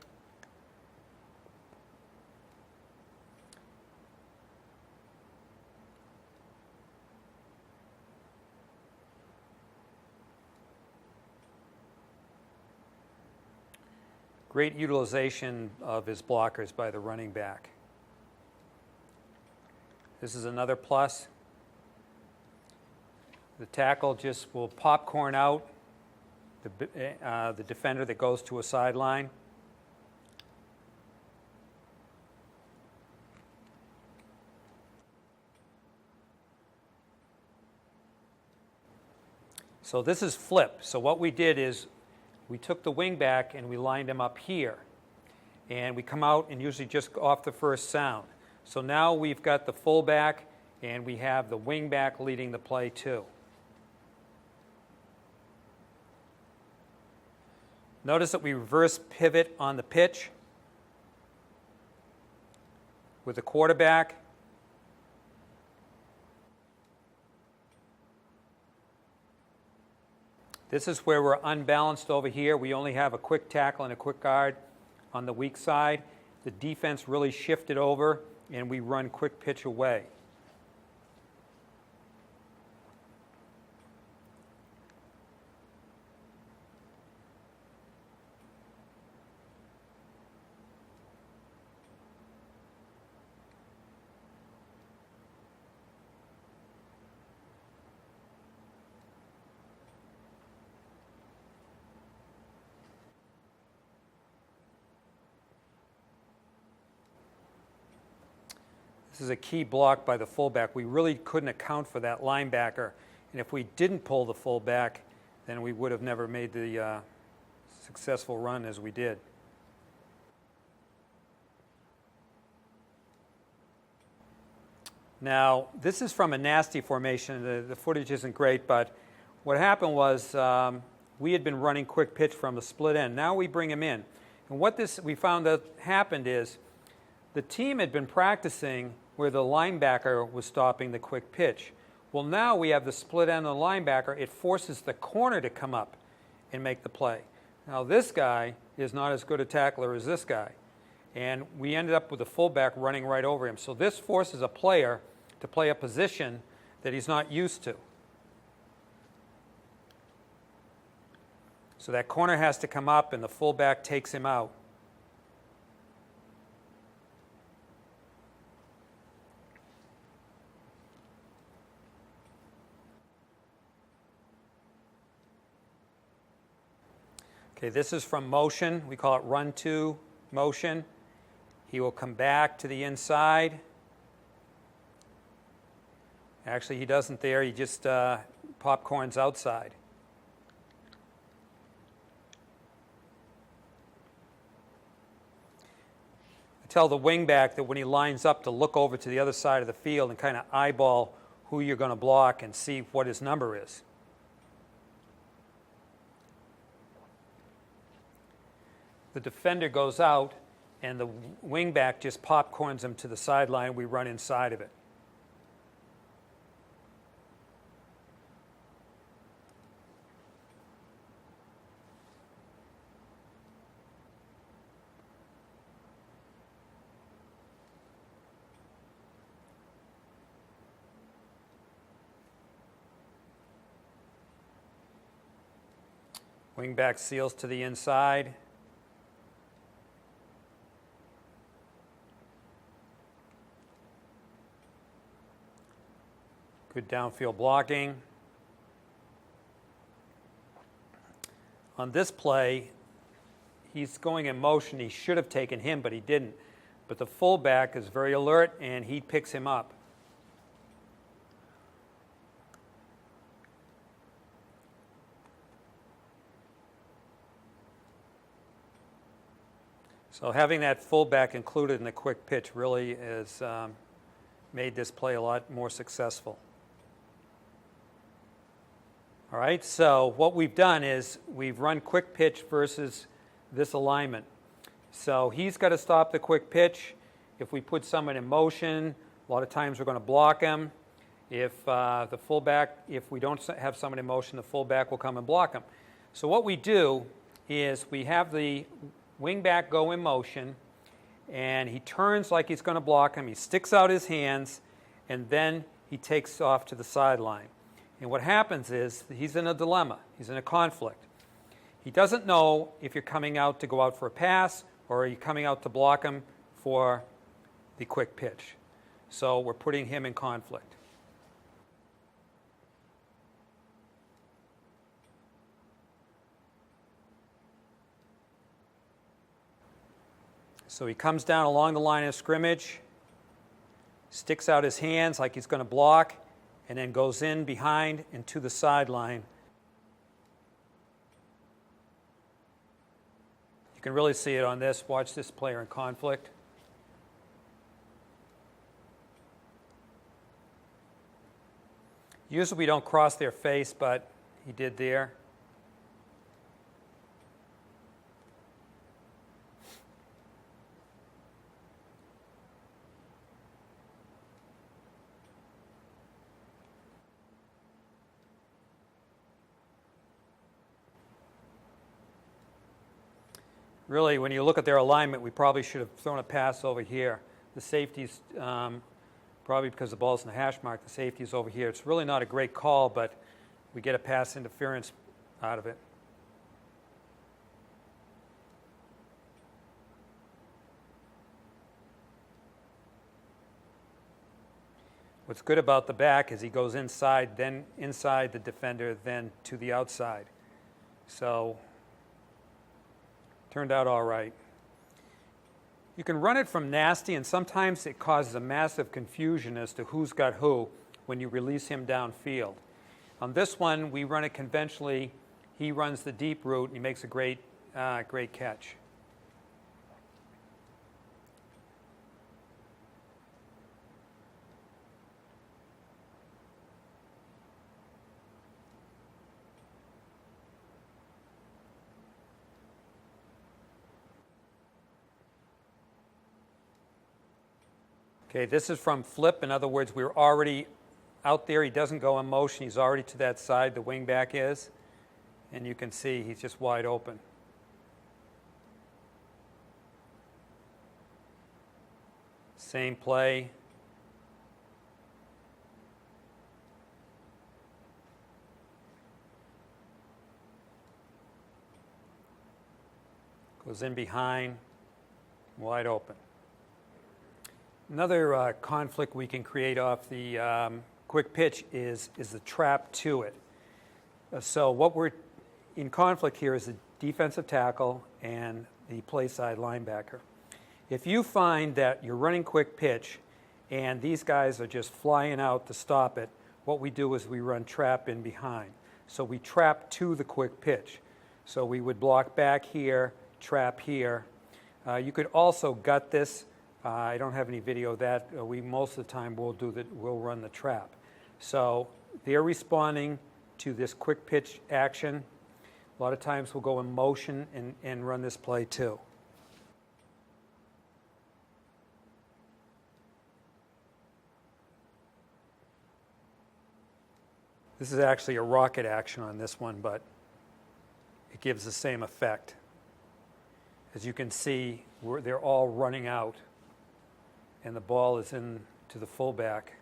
Great utilization of his blockers by the running back. This is another plus. The tackle just will popcorn out the defender that goes to a sideline. So this is flip. So what we did is we took the wing back and we lined him up here. And we come out and usually just off the first sound. So now we've got the fullback and we have the wing back leading the play too. Notice that we reverse pivot on the pitch with the quarterback. This is where we're unbalanced over here. We only have a quick tackle and a quick guard on the weak side. The defense really shifted over and we run quick pitch away. This is a key block by the fullback. We really couldn't account for that linebacker. And if we didn't pull the fullback, then we would have never made the successful run as we did. Now, this is from a nasty formation. The footage isn't great, but what happened was we had been running quick pitch from the split end. Now we bring him in. And what we found that happened is the team had been practicing where the linebacker was stopping the quick pitch. Well, now we have the split end of the linebacker. It forces the corner to come up and make the play. Now, this guy is not as good a tackler as this guy. And we ended up with the fullback running right over him. So this forces a player to play a position that he's not used to. So that corner has to come up and the fullback takes him out. Okay, this is from motion. We call it run-to motion. He will come back to the inside. Actually, he doesn't there. He just popcorns outside. I tell the wingback that when he lines up to look over to the other side of the field and kind of eyeball who you're going to block and see what his number is. The defender goes out, and the wingback just popcorns him to the sideline. We run inside of it. Wingback seals to the inside. Good downfield blocking. On this play, he's going in motion. He should have taken him, but he didn't. But the fullback is very alert, and he picks him up. So having that fullback included in the quick pitch really has made this play a lot more successful. All right, so what we've done is we've run quick pitch versus this alignment. So he's got to stop the quick pitch. If we put someone in motion, a lot of times we're going to block him. If the fullback, if we don't have someone in motion, the fullback will come and block him. So what we do is we have the wingback go in motion, and he turns like he's going to block him. He sticks out his hands, and then he takes off to the sideline. And what happens is he's in a dilemma. He's in a conflict. He doesn't know if you're coming out to go out for a pass or are you coming out to block him for the quick pitch. So we're putting him in conflict. So he comes down along the line of scrimmage, sticks out his hands like he's going to block, and then goes in behind and to the sideline. You can really see it on this. Watch this player in conflict. Usually we don't cross their face, but he did there. Really, when you look at their alignment, we probably should have thrown a pass over here. The safety's, probably because the ball's in the hash mark, the safety's over here. It's really not a great call, but we get a pass interference out of it. What's good about the back is he goes inside, then inside the defender, then to the outside. So turned out all right. You can run it from nasty, and sometimes it causes a massive confusion as to who's got who when you release him downfield. On this one, we run it conventionally. He runs the deep route, and he makes a great catch. Okay, this is from flip. In other words, we're already out there. He doesn't go in motion. He's already to that side. The wingback is. And you can see he's just wide open. Same play. Goes in behind, wide open. Another conflict we can create off the quick pitch is the trap to it. So what we're in conflict here is the defensive tackle and the play side linebacker. If you find that you're running quick pitch and these guys are just flying out to stop it, what we do is we run trap in behind. So we trap to the quick pitch. So we would block back here, trap here. You could also gut this. I don't have any video of that. We most of the time we'll run the trap. So they're responding to this quick pitch action. A lot of times we'll go in motion and run this play too. This is actually a rocket action on this one, but it gives the same effect. As you can see, they're all running out, and the ball is in to the fullback.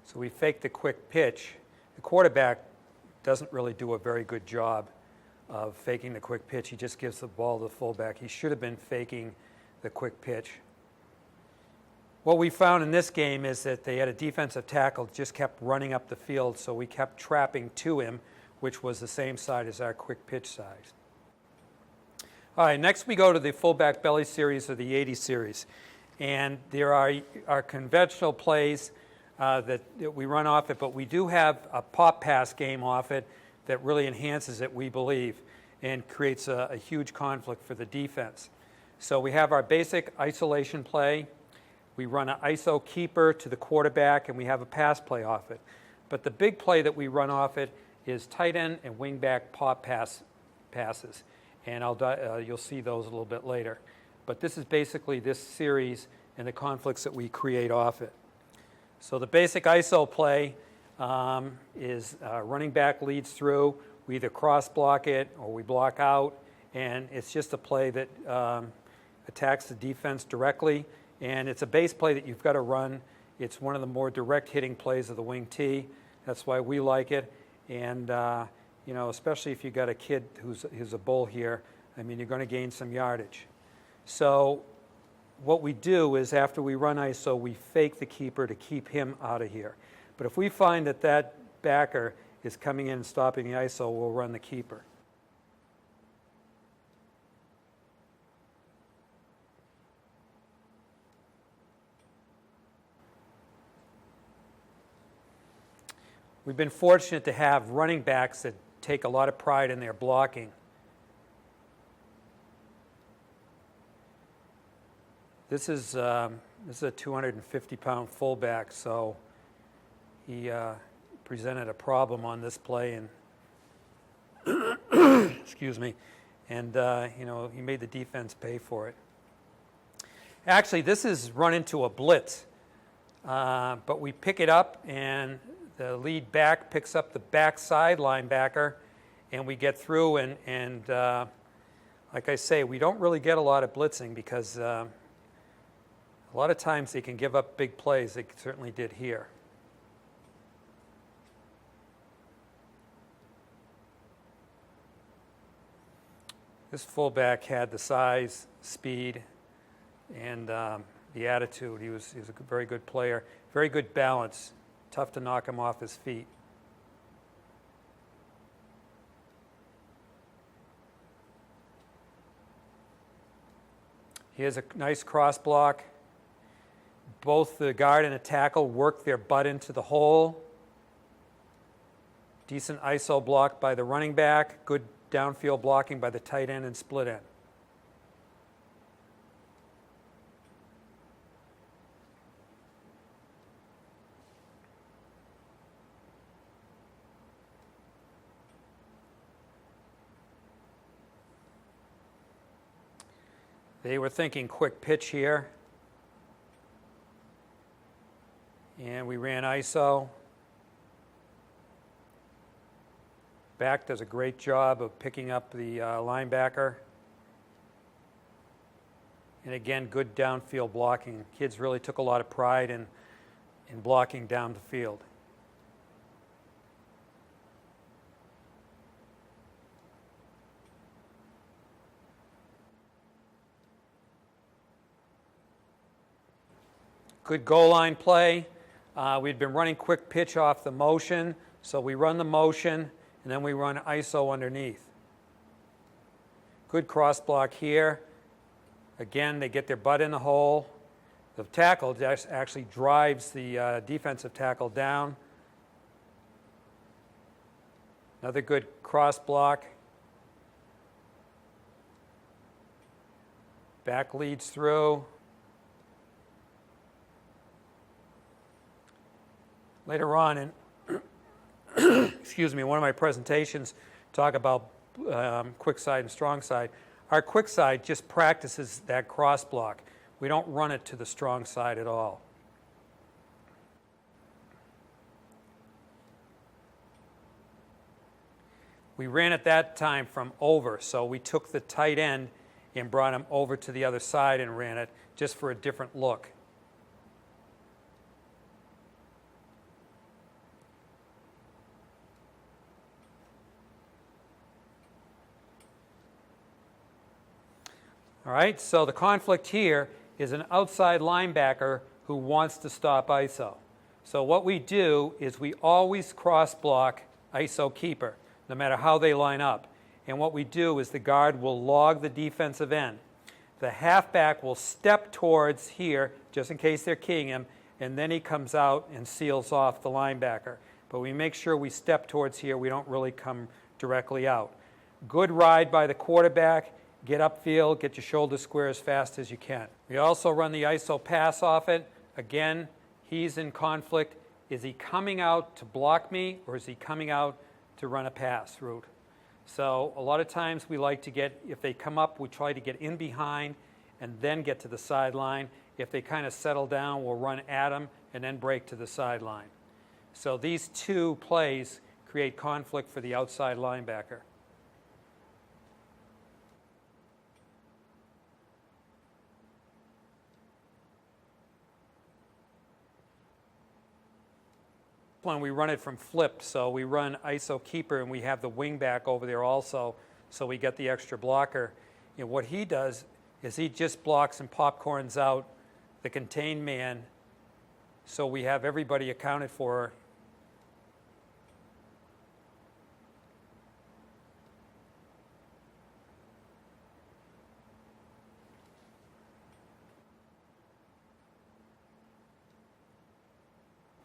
So we fake the quick pitch. The quarterback doesn't really do a very good job of faking the quick pitch. He just gives the ball to the fullback. He should have been faking the quick pitch. What we found in this game is that they had a defensive tackle that just kept running up the field, so we kept trapping to him, which was the same side as our quick pitch side. All right, next we go to the fullback belly series or the 80 series. And there are our conventional plays that we run off it, but we do have a pop pass game off it that really enhances it, we believe, and creates a huge conflict for the defense. So we have our basic isolation play. We run an ISO keeper to the quarterback, and we have a pass play off it. But the big play that we run off it is tight end and wingback pop passes, and you'll see those a little bit later. But this is basically this series and the conflicts that we create off it. So the basic ISO play is running back leads through. We either cross block it or we block out, and it's just a play that attacks the defense directly. And it's a base play that you've got to run. It's one of the more direct hitting plays of the wing T. That's why we like it. And especially if you've got a kid who's a bull here, I mean, you're going to gain some yardage. So what we do is after we run ISO, we fake the keeper to keep him out of here. But if we find that that backer is coming in and stopping the ISO, we'll run the keeper. We've been fortunate to have running backs that take a lot of pride in their blocking. This is a 250-pound fullback, so he presented a problem on this play, and excuse me, and he made the defense pay for it. Actually, this is run into a blitz, but we pick it up, and the lead back picks up the backside linebacker, and we get through, and like I say, we don't really get a lot of blitzing because a lot of times they can give up big plays. They certainly did here. This fullback had the size, speed, and the attitude. He was a very good player, very good balance. Tough to knock him off his feet. Here's a nice cross block. Both the guard and the tackle work their butt into the hole. Decent ISO block by the running back. Good downfield blocking by the tight end and split end. They were thinking quick pitch here. And we ran ISO. Back does a great job of picking up the linebacker. And again, good downfield blocking. Kids really took a lot of pride in blocking down the field. Good goal line play. We'd been running quick pitch off the motion, so we run the motion, and then we run ISO underneath. Good cross block here. Again, they get their butt in the hole. The tackle just actually drives the defensive tackle down. Another good cross block. Back leads through. Later on in excuse me, one of my presentations talk about quick side and strong side. Our quick side just practices that cross block. We don't run it to the strong side at all. We ran at that time from over, so we took the tight end and brought him over to the other side and ran it just for a different look. All right, so the conflict here is an outside linebacker who wants to stop ISO. So what we do is we always cross block ISO keeper, no matter how they line up. And what we do is the guard will log the defensive end. The halfback will step towards here, just in case they're keying him, and then he comes out and seals off the linebacker. But we make sure we step towards here. We don't really come directly out. Good ride by the quarterback. Get upfield, get your shoulder square as fast as you can. We also run the ISO pass off it. Again, he's in conflict. Is he coming out to block me, or is he coming out to run a pass route? So a lot of times we like to get, if they come up, we try to get in behind and then get to the sideline. If they kind of settle down, we'll run at them and then break to the sideline. So these two plays create conflict for the outside linebacker. One, we run it from flip, so we run ISO keeper and we have the wing back over there also, so we get the extra blocker. And what he does is he just blocks and popcorns out the contained man, so we have everybody accounted for.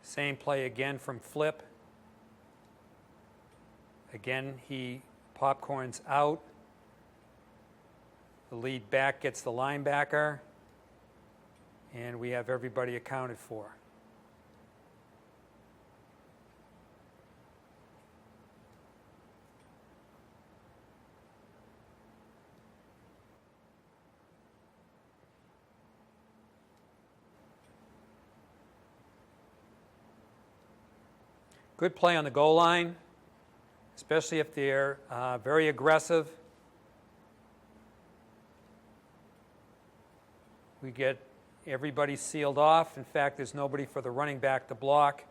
Same play again from flip. Again, he popcorns out. The lead back gets the linebacker, and we have everybody accounted for. Good play on the goal line, especially if they're very aggressive. We get everybody sealed off. In fact, there's nobody for the running back to block.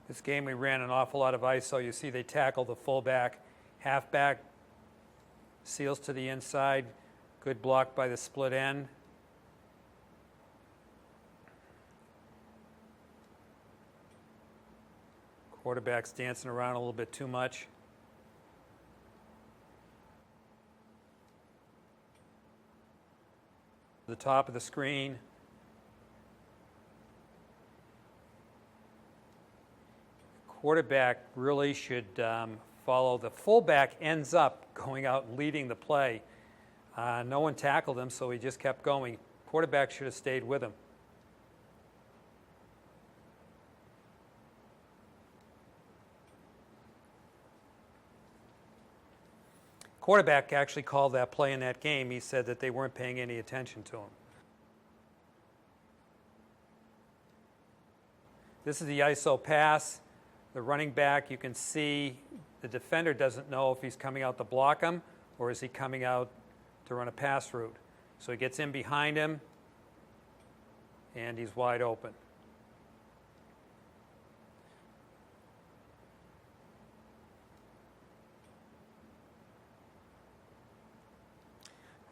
This game we ran an awful lot of ISO. You see they tackle the fullback, halfback, seals to the inside, good block by the split end. Quarterback's dancing around a little bit too much. The top of the screen. Quarterback really should follow. The fullback ends up going out and leading the play. No one tackled him, so he just kept going. Quarterback should have stayed with him. Quarterback actually called that play in that game. He said that they weren't paying any attention to him. This is the ISO pass. The running back, you can see The defender doesn't know if he's coming out to block him or is he coming out to run a pass route. So he gets in behind him, and he's wide open.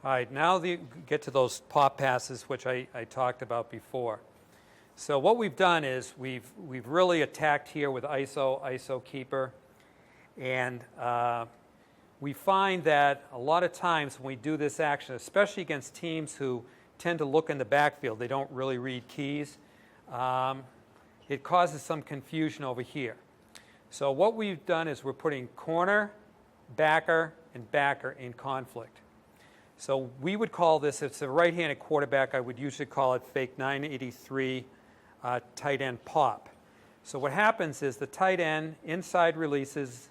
All right, now get to those pop passes, which I talked about before. So what we've done is we've really attacked here with ISO keeper, and we find that a lot of times when we do this action, especially against teams who tend to look in the backfield, they don't really read keys, it causes some confusion over here. So what we've done is we're putting corner, backer, and backer in conflict. So we would call this, if it's a right-handed quarterback, I would usually call it fake 983 tight end pop. So what happens is the tight end inside releases,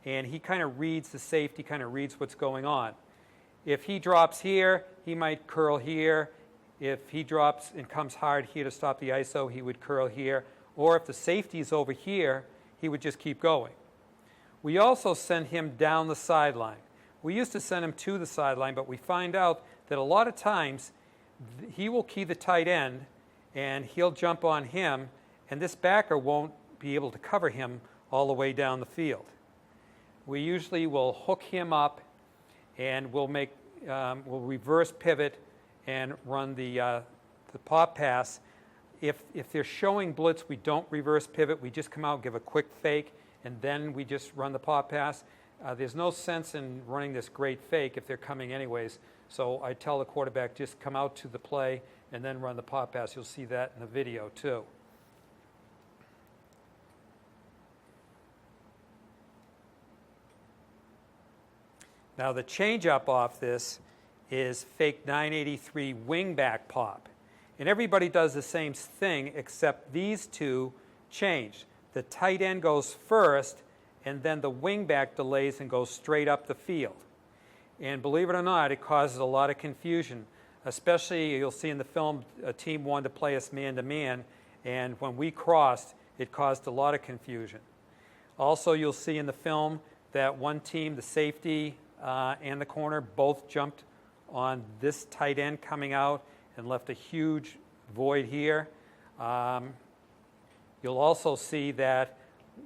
and he kind of reads the safety, kind of reads what's going on. If he drops here, he might curl here. If he drops and comes hard here to stop the ISO, he would curl here. Or if the safety is over here, he would just keep going. We also send him down the sideline. We used to send him to the sideline, but we find out that a lot of times he will key the tight end and he'll jump on him, and this backer won't be able to cover him all the way down the field. We usually will hook him up and we'll reverse pivot and run the pop pass. If they're showing blitz, we don't reverse pivot. We just come out, give a quick fake, and then we just run the pop pass. There's no sense in running this great fake if they're coming anyways. So I tell the quarterback, just come out to the play and then run the pop pass. You'll see that in the video too. Now the change up off this is fake 983 wingback pop. And everybody does the same thing except these two change. The tight end goes first, and then the wingback delays and goes straight up the field. And believe it or not, it causes a lot of confusion. Especially, you'll see in the film, a team wanted to play us man-to-man, and when we crossed, it caused a lot of confusion. Also, you'll see in the film that one team, the safety and the corner, both jumped on this tight end coming out and left a huge void here. You'll also see that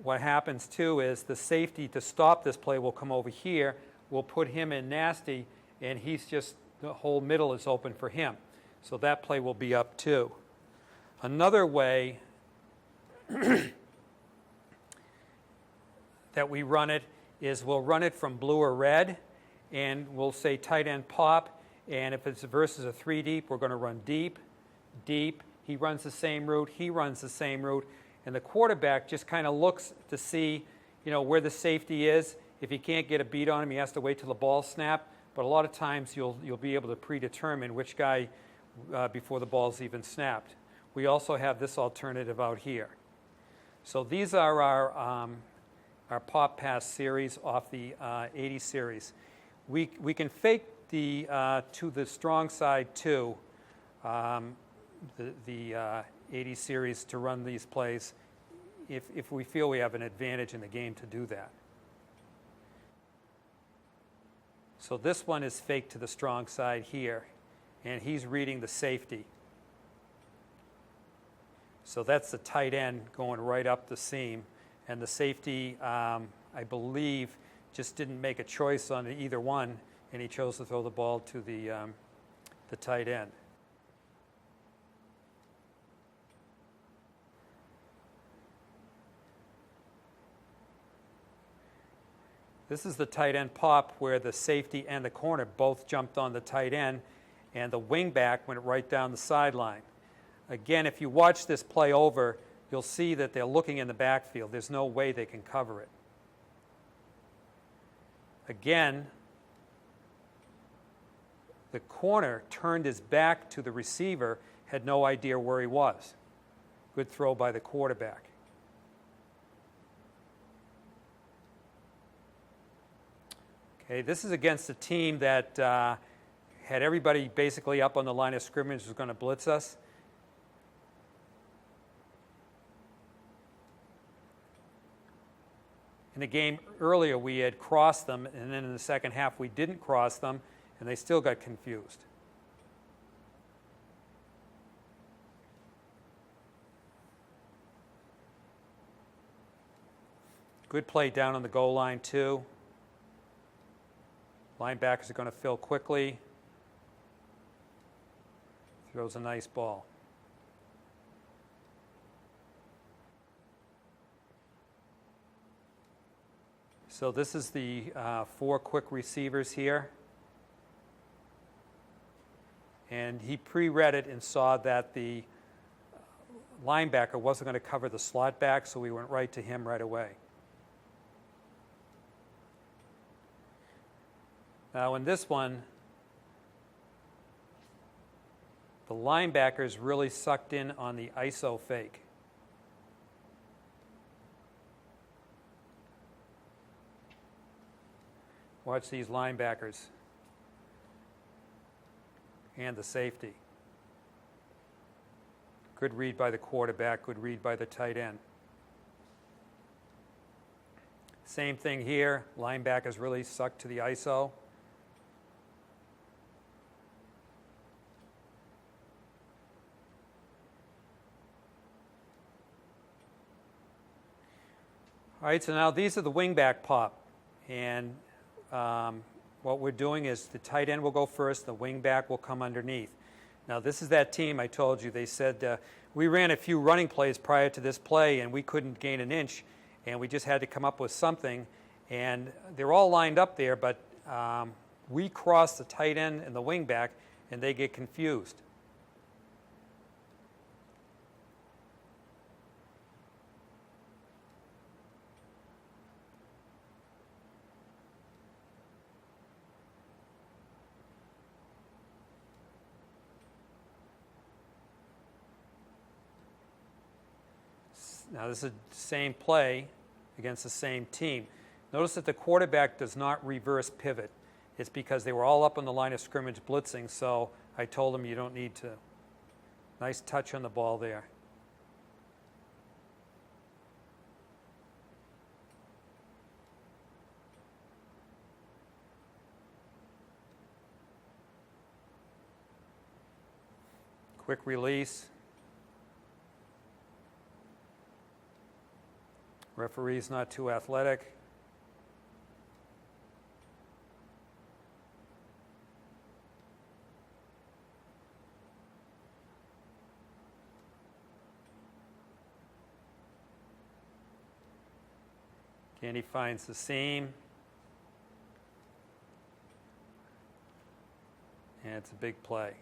what happens too is the safety to stop this play will come over here. We'll put him in nasty, and he's just, the whole middle is open for him. So that play will be up too. Another way that we run it is we'll run it from blue or red, and we'll say tight end pop, and if it's versus a 3 deep, we're going to run deep, deep. He runs the same route, he runs the same route. And the quarterback just kind of looks to see, where the safety is. If he can't get a beat on him, he has to wait till the ball snap. But a lot of times you'll be able to predetermine which guy before the ball's even snapped. We also have this alternative out here. So these are our pop pass series off the 80 series. We can fake the to the strong side too. The 80 series to run these plays if we feel we have an advantage in the game to do that. So this one is fake to the strong side here, and he's reading the safety. So that's the tight end going right up the seam, and the safety, I believe, just didn't make a choice on either one, and he chose to throw the ball to the tight end. This is the tight end pop where the safety and the corner both jumped on the tight end, and the wingback went right down the sideline. Again, if you watch this play over, you'll see that they're looking in the backfield. There's no way they can cover it. Again, the corner turned his back to the receiver, had no idea where he was. Good throw by the quarterback. Okay, this is against a team that had everybody basically up on the line of scrimmage was going to blitz us. And the game earlier we had crossed them, and then in the second half we didn't cross them, and they still got confused. Good play down on the goal line too. Linebackers are going to fill quickly. Throws a nice ball. So this is the 4 quick receivers here. And he pre-read it and saw that the linebacker wasn't going to cover the slot back, so we went right to him right away. Now in this one, the linebackers really sucked in on the ISO fake. Watch these linebackers and the safety. Good read by the quarterback, good read by the tight end. Same thing here, linebackers really sucked to the ISO. All right, so now these are the wingback pop, and what we're doing is the tight end will go first, the wingback will come underneath. Now this is that team I told you. They said we ran a few running plays prior to this play, and we couldn't gain an inch, and we just had to come up with something. And they're all lined up there, but we cross the tight end and the wingback, and they get confused. Now this is the same play against the same team. Notice that the quarterback does not reverse pivot. It's because they were all up on the line of scrimmage blitzing, so I told them you don't need to. Nice touch on the ball there. Quick release. Referee's not too athletic. And he finds the seam. And it's a big play.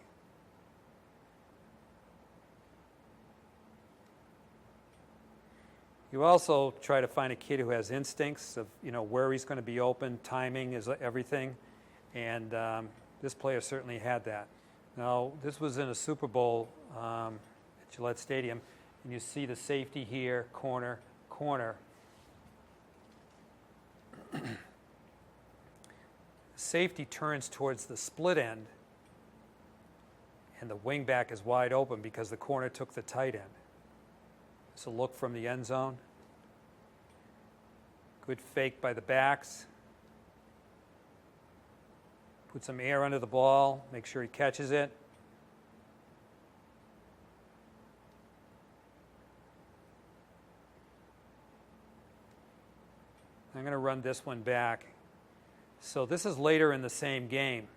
You also try to find a kid who has instincts of, where he's going to be open. Timing is everything, and this player certainly had that. Now, this was in a Super Bowl at Gillette Stadium, and you see the safety here, corner. Safety turns towards the split end, and the wingback is wide open because the corner took the tight end. It's a look from the end zone. Good fake by the backs. Put some air under the ball. Make sure he catches it. I'm going to run this one back. So this is later in the same game.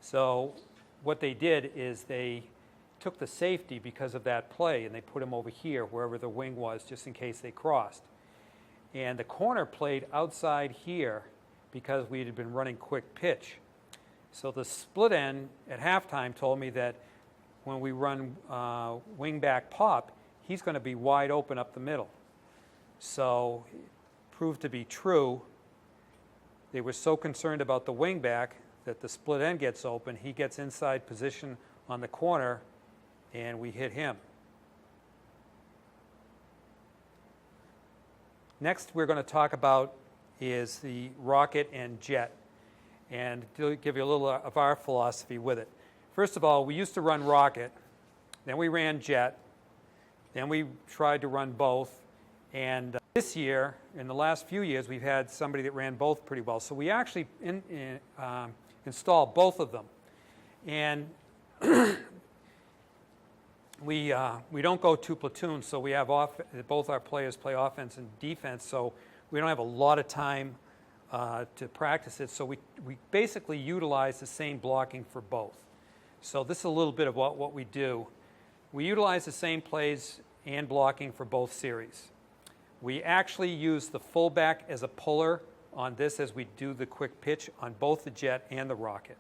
So what they did is they took the safety because of that play, and they put him over here, wherever the wing was, just in case they crossed. And the corner played outside here because we had been running quick pitch. So the split end at halftime told me that when we run wing back pop, he's going to be wide open up the middle. So it proved to be true. They were so concerned about the wing back that the split end gets open, he gets inside position on the corner, and we hit him. Next we're going to talk about is the rocket and jet, and to give you a little of our philosophy with it. First of all, we used to run rocket, then we ran jet, then we tried to run both, and this year in the last few years, we've had somebody that ran both pretty well. So we actually install both of them. And we don't go two platoons, so we have both our players play offense and defense, so we don't have a lot of time to practice it. So we basically utilize the same blocking for both. So this is a little bit of what we do. We utilize the same plays and blocking for both series. We actually use the fullback as a puller on this as we do the quick pitch on both the jet and the rocket.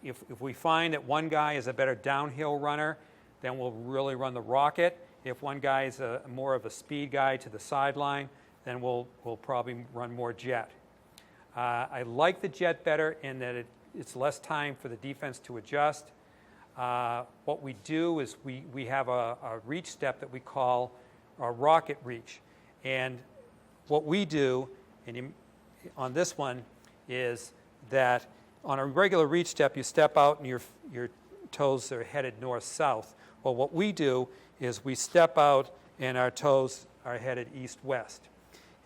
If we find that one guy is a better downhill runner, then we'll really run the rocket. If one guy is more of a speed guy to the sideline, then we'll probably run more jet. I like the jet better in that it's less time for the defense to adjust. What we do is we have a reach step that we call a rocket reach. And what we do on this one is that on a regular reach step, you step out and your toes are headed north-south. Well, what we do is we step out and our toes are headed east-west.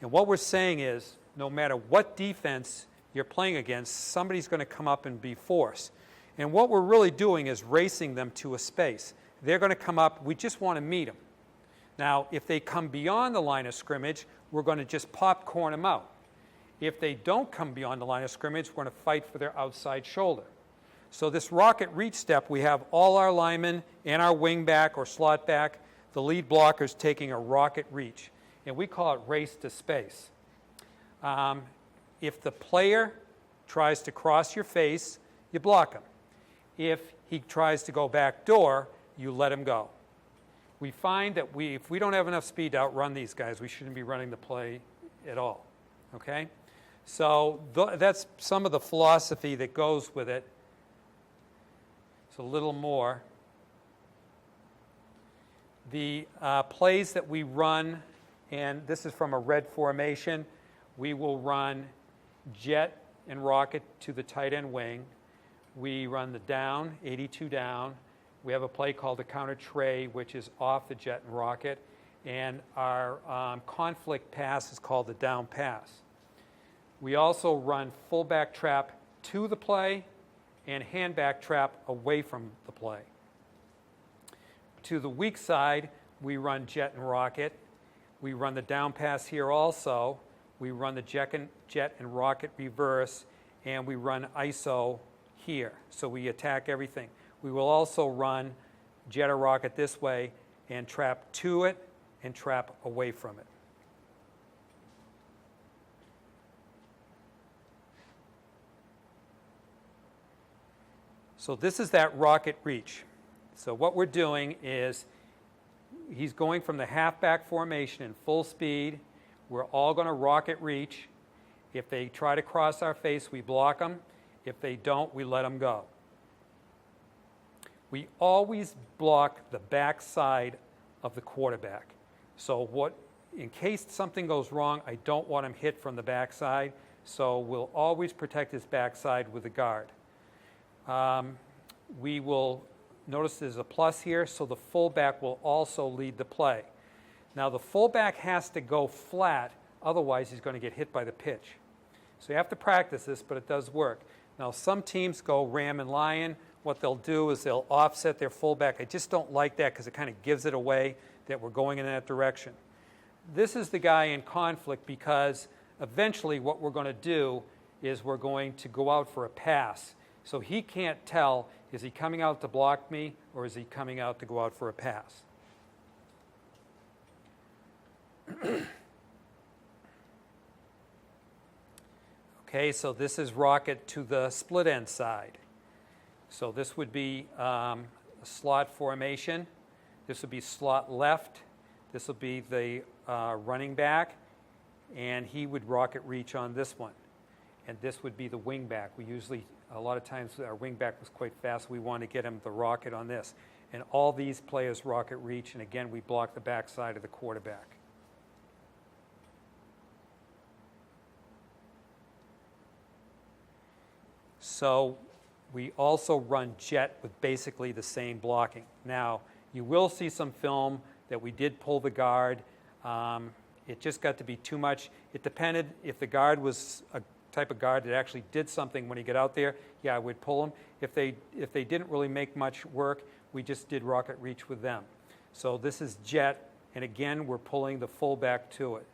And what we're saying is, no matter what defense you're playing against, somebody's going to come up and be force. And what we're really doing is racing them to a space. They're going to come up, we just want to meet them. Now, if they come beyond the line of scrimmage, we're going to just popcorn them out. If they don't come beyond the line of scrimmage, we're going to fight for their outside shoulder. So this rocket reach step, we have all our linemen and our wing back or slot back, the lead blockers taking a rocket reach. And we call it race to space. If the player tries to cross your face, you block him. If he tries to go back door, you let him go. We find that if we don't have enough speed to outrun these guys, we shouldn't be running the play at all. Okay? So that's some of the philosophy that goes with it. It's a little more. The plays that we run, and this is from a red formation, we will run jet and rocket to the tight end wing. We run the down, 82 down. We have a play called the counter tray, which is off the jet and rocket. And our conflict pass is called the down pass. We also run fullback trap to the play and handback trap away from the play. To the weak side, we run jet and rocket. We run the down pass here also. We run the jet and rocket reverse, and we run ISO here. So we attack everything. We will also run jet or rocket this way and trap to it and trap away from it. So this is that rocket reach. So what we're doing is he's going from the halfback formation in full speed. We're all going to rocket reach. If they try to cross our face, we block them. If they don't, we let them go. We always block the back side of the quarterback. So in case something goes wrong, I don't want him hit from the backside. So we'll always protect his backside with a guard. We will notice there's a plus here, so the fullback will also lead the play. Now the fullback has to go flat, otherwise he's going to get hit by the pitch. So you have to practice this, but it does work. Now some teams go ram and lion. What they'll do is they'll offset their fullback. I just don't like that because it kind of gives it away that we're going in that direction. This is the guy in conflict because eventually what we're going to do is we're going to go out for a pass. So he can't tell, is he coming out to block me or is he coming out to go out for a pass? Okay, so this is rocket to the split end side. So this would be a slot formation. This would be slot left. This will be the running back, and he would rocket reach on this one. And this would be the wing back. We usually, a lot of times, our wing back was quite fast. We want to get him the rocket on this. And all these players rocket reach, and again, we block the backside of the quarterback. So we also run jet with basically the same blocking. Now, you will see some film that we did pull the guard. It just got to be too much. It depended if the guard was a type of guard that actually did something when he got out there, yeah, I would pull him. If they didn't really make much work, we just did rocket reach with them. So this is jet, and again, we're pulling the fullback to it.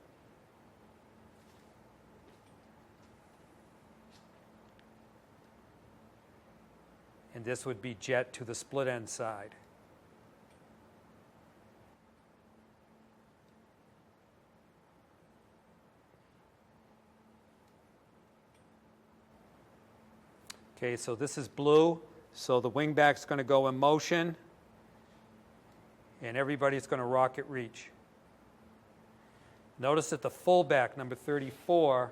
And this would be jet to the split end side. Okay, so this is blue, so the wingback's going to go in motion, and everybody's going to rocket reach. Notice that the fullback, number 34,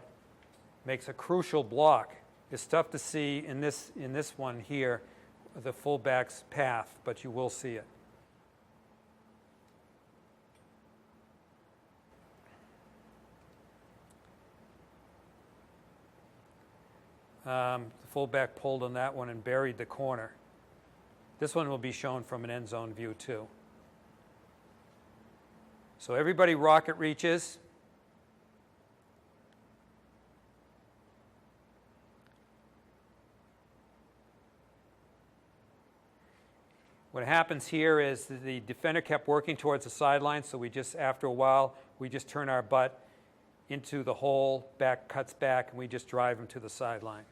makes a crucial block. It's tough to see in this one here, the fullback's path, but you will see it. The fullback pulled on that one and buried the corner. This one will be shown from an end zone view too. So everybody rocket reaches. What happens here is the defender kept working towards the sideline, so we just, after a while, we just turn our butt into the hole, back cuts back, and we just drive him to the sideline.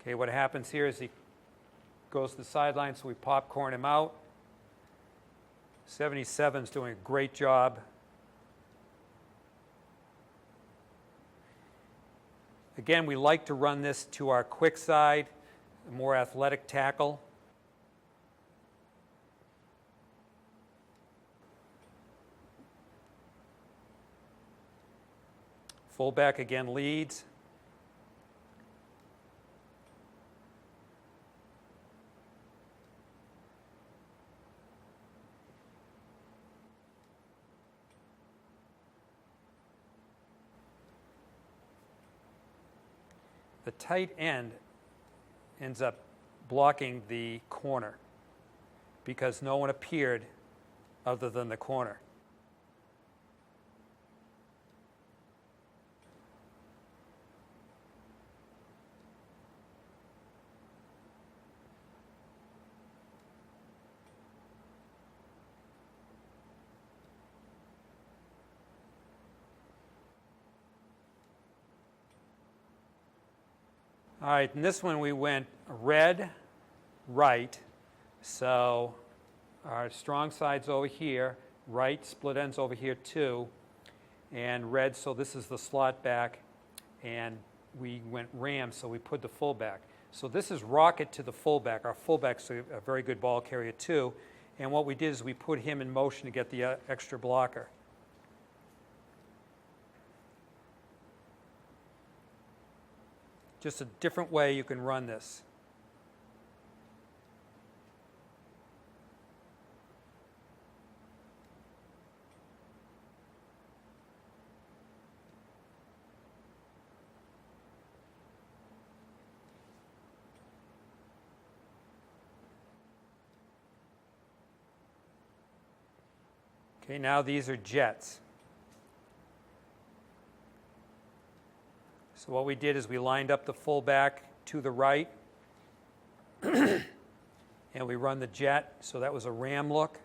Okay, what happens here is he goes to the sideline, so we popcorn him out. 77's doing a great job. Again, we like to run this to our quick side, a more athletic tackle. Fullback again leads. The tight end ends up blocking the corner because no one appeared other than the corner. All right, in this one we went red, right, so our strong side's over here, right, split ends over here too, and red, so this is the slot back, and we went ram, so we put the fullback. So this is rocket to the fullback. Our fullback's a very good ball carrier too, and what we did is we put him in motion to get the extra blocker. Just a different way you can run this. Okay, now these are jets. So what we did is we lined up the fullback to the right, and we run the jet, so that was a ram look.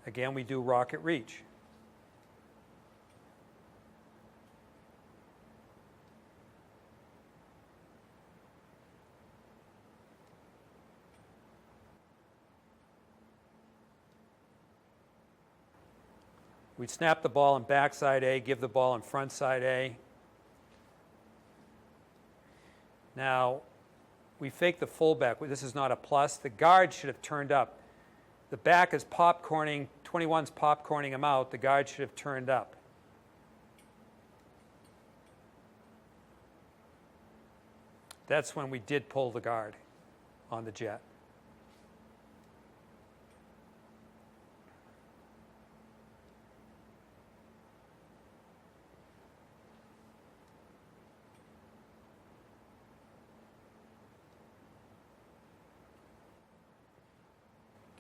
Again, we do rocket reach. We'd snap the ball in backside A, give the ball in frontside A. Now, we fake the fullback. This is not a plus. The guard should have turned up. The back is popcorning, 21's popcorning him out. The guard should have turned up. That's when we did pull the guard on the jet.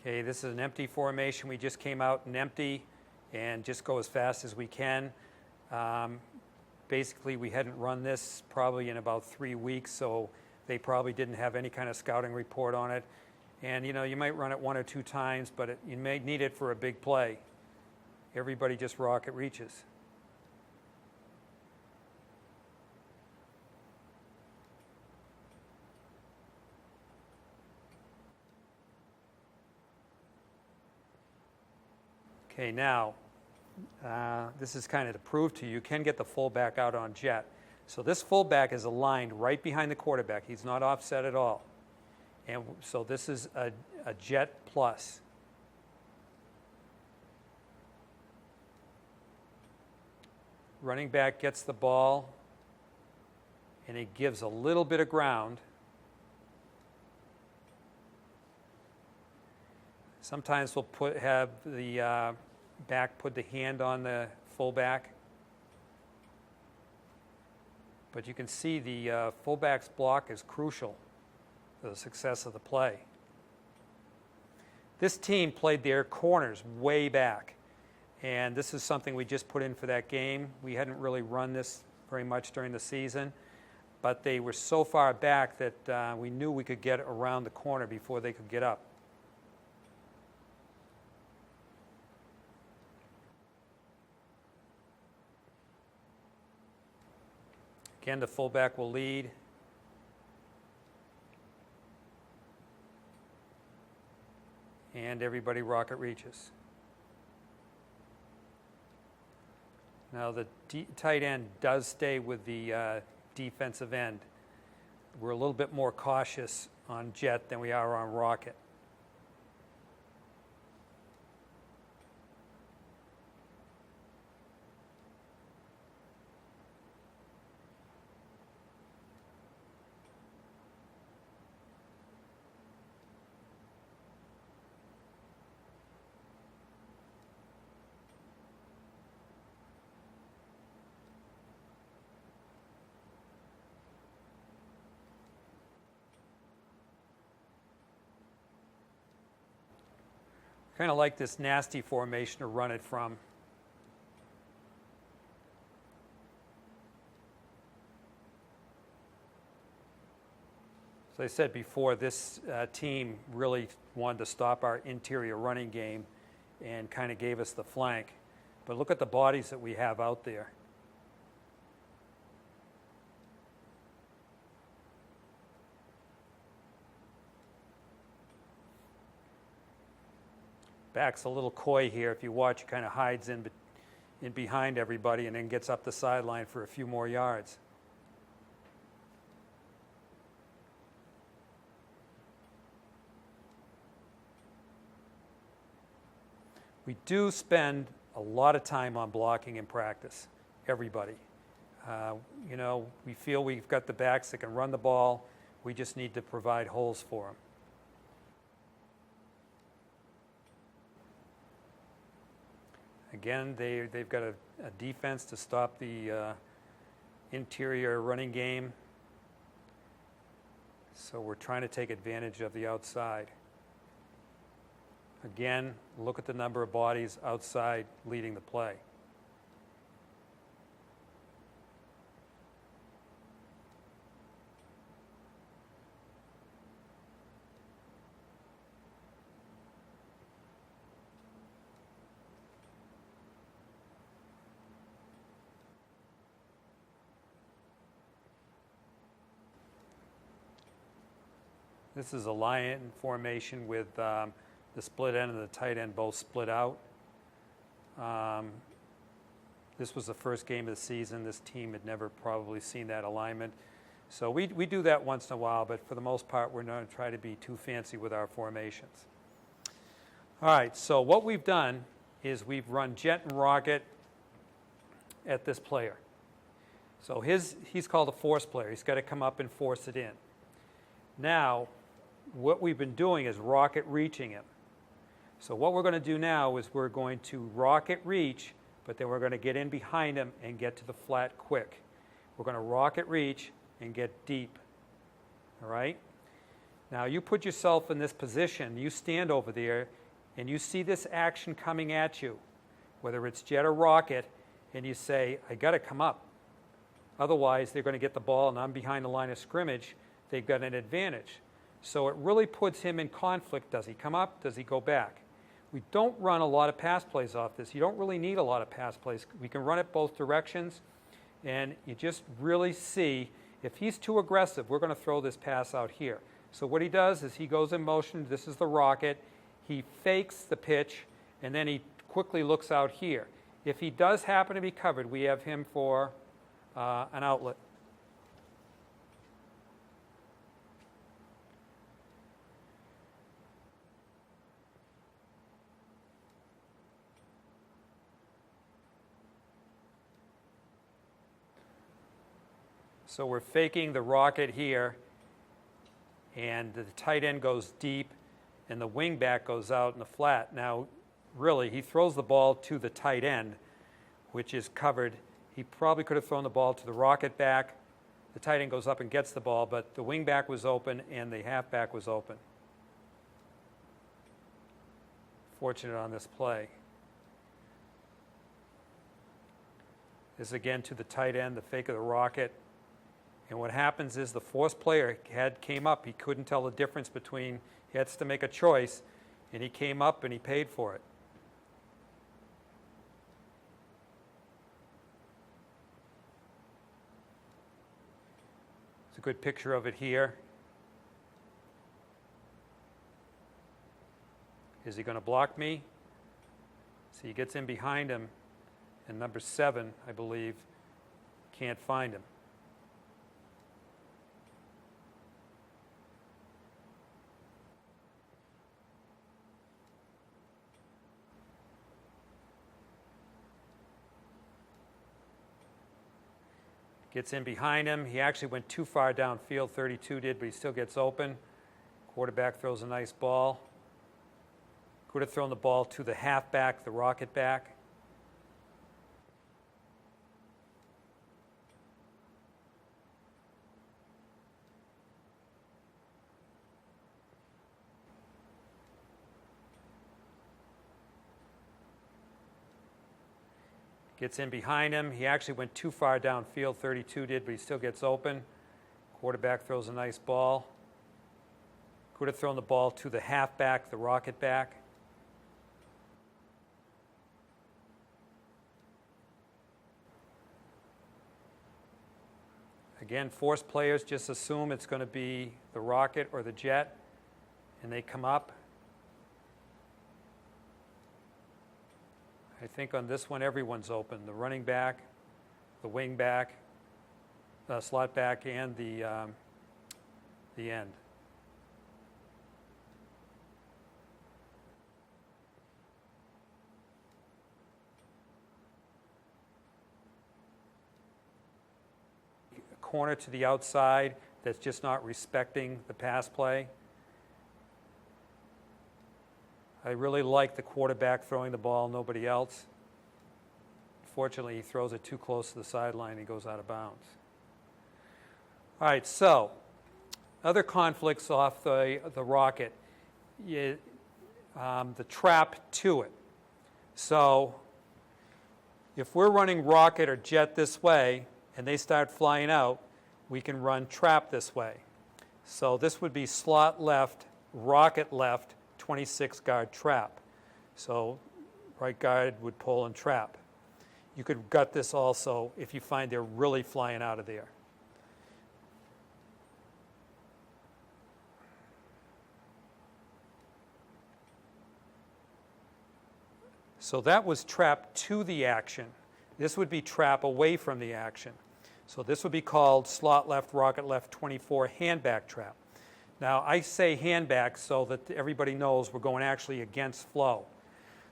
Okay, this is an empty formation. We just came out and empty and just go as fast as we can. Basically, we hadn't run this probably in about 3 weeks, so they probably didn't have any kind of scouting report on it. And you might run it 1 or 2 times, but you may need it for a big play. Everybody just rocket reaches. Okay, now, this is kind of to prove to you, you can get the fullback out on jet. So this fullback is aligned right behind the quarterback. He's not offset at all. And so this is a jet plus. Running back gets the ball, and he gives a little bit of ground. Sometimes we'll have the back put the hand on the fullback. But you can see the fullback's block is crucial for the success of the play. This team played their corners way back, and this is something we just put in for that game. We hadn't really run this very much during the season, but they were so far back that we knew we could get around the corner before they could get up. Again, the fullback will lead. And everybody rocket reaches. Now the tight end does stay with the defensive end. We're a little bit more cautious on jet than we are on rocket. Kind of like this nasty formation to run it from. As I said before, this team really wanted to stop our interior running game and kind of gave us the flank. But look at the bodies that we have out there. Back's a little coy here. If you watch, he kind of hides in behind everybody and then gets up the sideline for a few more yards. We do spend a lot of time on blocking in practice, everybody. We feel we've got the backs that can run the ball. We just need to provide holes for them. Again, they've got a defense to stop the interior running game. So we're trying to take advantage of the outside. Again, look at the number of bodies outside leading the play. This is a lion formation with the split end and the tight end both split out. This was the first game of the season. This team had never probably seen that alignment. So we do that once in a while, but for the most part, we're not going to try to be too fancy with our formations. All right, so what we've done is we've run jet and rocket at this player. So he's called a force player. He's got to come up and force it in. Now, what we've been doing is rocket reaching him. So what we're going to do now is we're going to rocket reach, but then we're going to get in behind him and get to the flat quick. We're going to rocket reach and get deep. All right? Now you put yourself in this position, you stand over there, and you see this action coming at you, whether it's jet or rocket, and you say, I got to come up. Otherwise, they're going to get the ball, and I'm behind the line of scrimmage. They've got an advantage. So it really puts him in conflict. Does he come up? Does he go back? We don't run a lot of pass plays off this. You don't really need a lot of pass plays. We can run it both directions, and you just really see if he's too aggressive, we're going to throw this pass out here. So what he does is he goes in motion. This is the rocket. He fakes the pitch, and then he quickly looks out here. If he does happen to be covered, we have him for an outlet. So we're faking the rocket here, and the tight end goes deep, and the wing back goes out in the flat. Now, really, he throws the ball to the tight end, which is covered. He probably could have thrown the ball to the rocket back. The tight end goes up and gets the ball, but the wing back was open and the halfback was open. Fortunate on this play. This again to the tight end, the fake of the rocket. And what happens is the force player came up. He couldn't tell the difference between, he has to make a choice, and he came up and he paid for it. It's a good picture of it here. Is he going to block me? So he gets in behind him, and number 7, I believe, can't find him. Gets in behind him. He actually went too far downfield, 32 did, but he still gets open. Quarterback throws a nice ball. Could have thrown the ball to the halfback, the rocket back. Gets in behind him. He actually went too far downfield, 32 did, but he still gets open. Quarterback throws a nice ball. Could have thrown the ball to the halfback, the rocket back. Again, force players just assume it's going to be the rocket or the jet, and they come up. I think on this one, everyone's open. The running back, the wing back, the slot back, and the end. A corner to the outside that's just not respecting the pass play. I really like the quarterback throwing the ball, nobody else. Fortunately, he throws it too close to the sideline and he goes out of bounds. All right, so other conflicts off the rocket, the trap to it. So if we're running rocket or jet this way and they start flying out, we can run trap this way. So this would be slot left, rocket left, 26 guard trap. So right guard would pull and trap. You could gut this also if you find they're really flying out of there. So that was trap to the action. This would be trap away from the action. So this would be called slot left, rocket left, 24 handback trap. Now, I say handback so that everybody knows we're going actually against flow.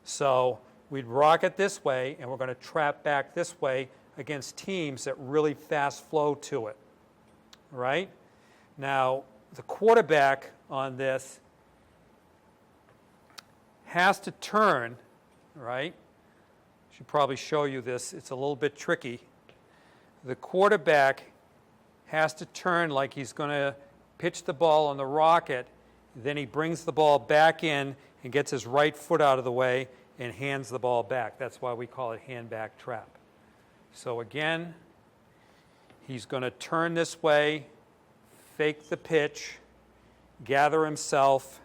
So we'd rocket this way, and we're going to trap back this way against teams that really fast flow to it. Right? Now, the quarterback on this has to turn, right? I should probably show you this. It's a little bit tricky. The quarterback has to turn like he's going to pitch the ball on the rocket, then he brings the ball back in, and gets his right foot out of the way and hands the ball back. That's why we call it hand back trap. So again, he's going to turn this way, fake the pitch, gather himself,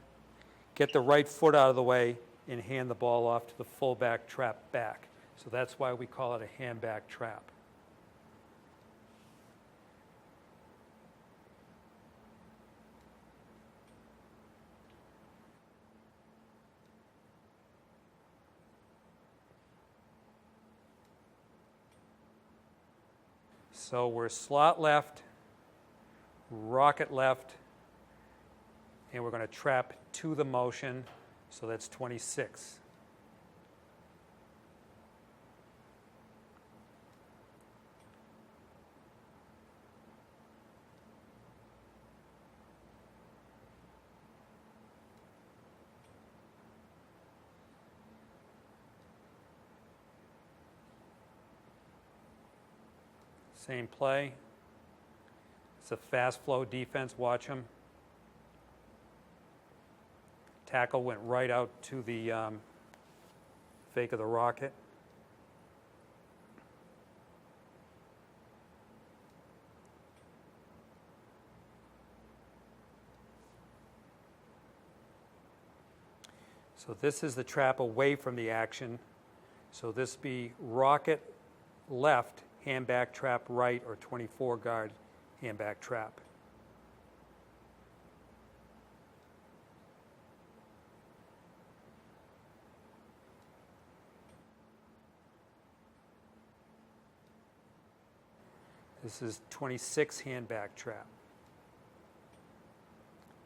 get the right foot out of the way, and hand the ball off to the fullback trap back. So that's why we call it a hand back trap. So we're slot left, rocket left, and we're going to trap to the motion, so that's 26. Same play. It's a fast flow defense. Watch him. Tackle went right out to the fake of the rocket. So this is the trap away from the action. So this be rocket left, hand back trap right, or 24 guard hand back trap. This is 26 hand back trap.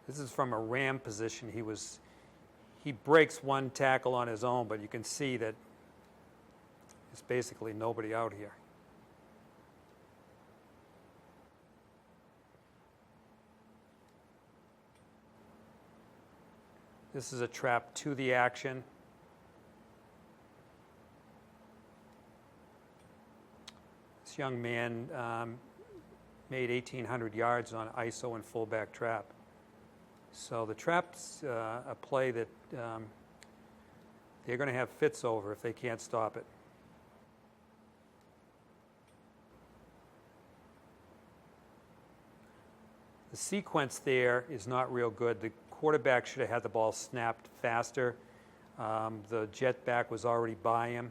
This is from a ram position. He breaks one tackle on his own, but you can see that there's basically nobody out here. This is a trap to the action. This young man made 1,800 yards on ISO and fullback trap. So the trap's a play that they're going to have fits over if they can't stop it. The sequence there is not real good. The quarterback should have had the ball snapped faster. The jet back was already by him,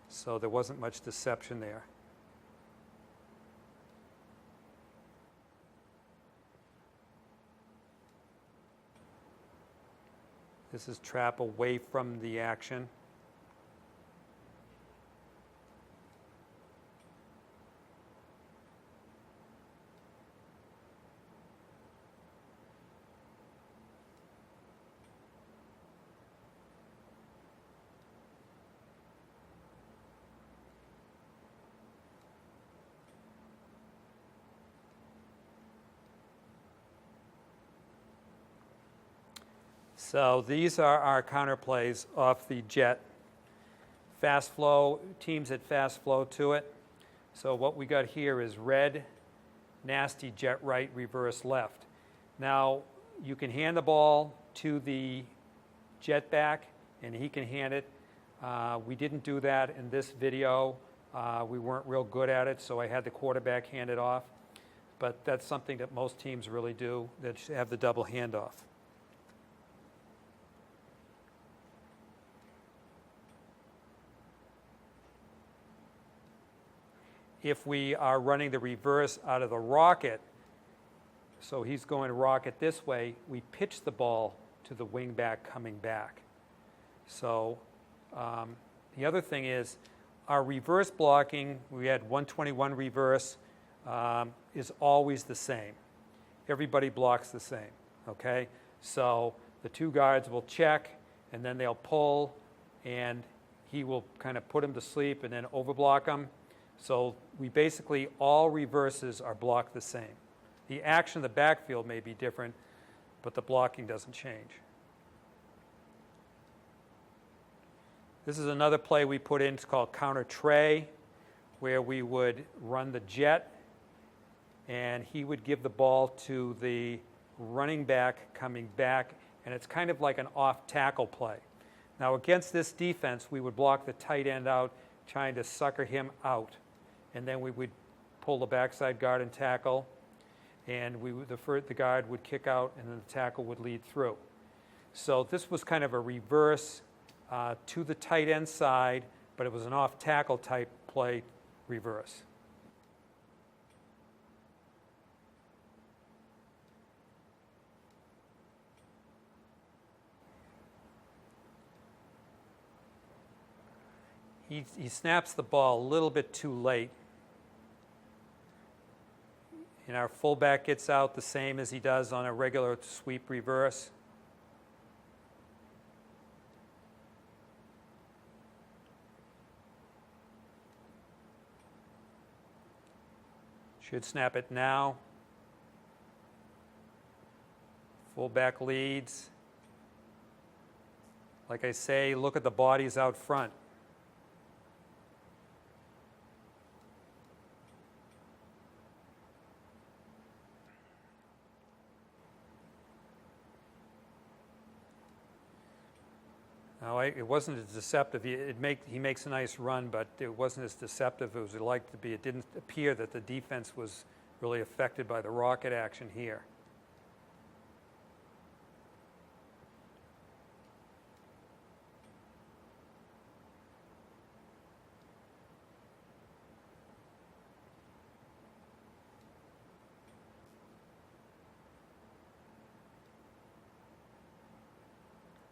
so there wasn't much deception there. This is trap away from the action. So these are our counter plays off the jet. Fast flow, teams that fast flow to it. So what we got here is red, nasty jet right, reverse left. Now you can hand the ball to the jet back and he can hand it. We didn't do that in this video. We weren't real good at it, so I had the quarterback hand it off. But that's something that most teams really do, that have the double handoff. If we are running the reverse out of the rocket, so he's going to rocket this way, we pitch the ball to the wing back coming back. So the other thing is our reverse blocking, we had 121 reverse, is always the same. Everybody blocks the same, okay? So the two guards will check, and then they'll pull, and he will kind of put him to sleep and then overblock him. So we basically, all reverses are blocked the same. The action of the backfield may be different, but the blocking doesn't change. This is another play we put in. It's called counter tray, where we would run the jet, and he would give the ball to the running back coming back, and it's kind of like an off tackle play. Now against this defense, we would block the tight end out, trying to sucker him out, and then we would pull the backside guard and tackle, and the guard would kick out, and then the tackle would lead through. So this was kind of a reverse to the tight end side, but it was an off tackle type play reverse. He snaps the ball a little bit too late. And our fullback gets out the same as he does on a regular sweep reverse. Should snap it now. Fullback leads. Like I say, look at the bodies out front. Now, it wasn't as deceptive. He makes a nice run, but it wasn't as deceptive as we'd like to be. It didn't appear that the defense was really affected by the rocket action here.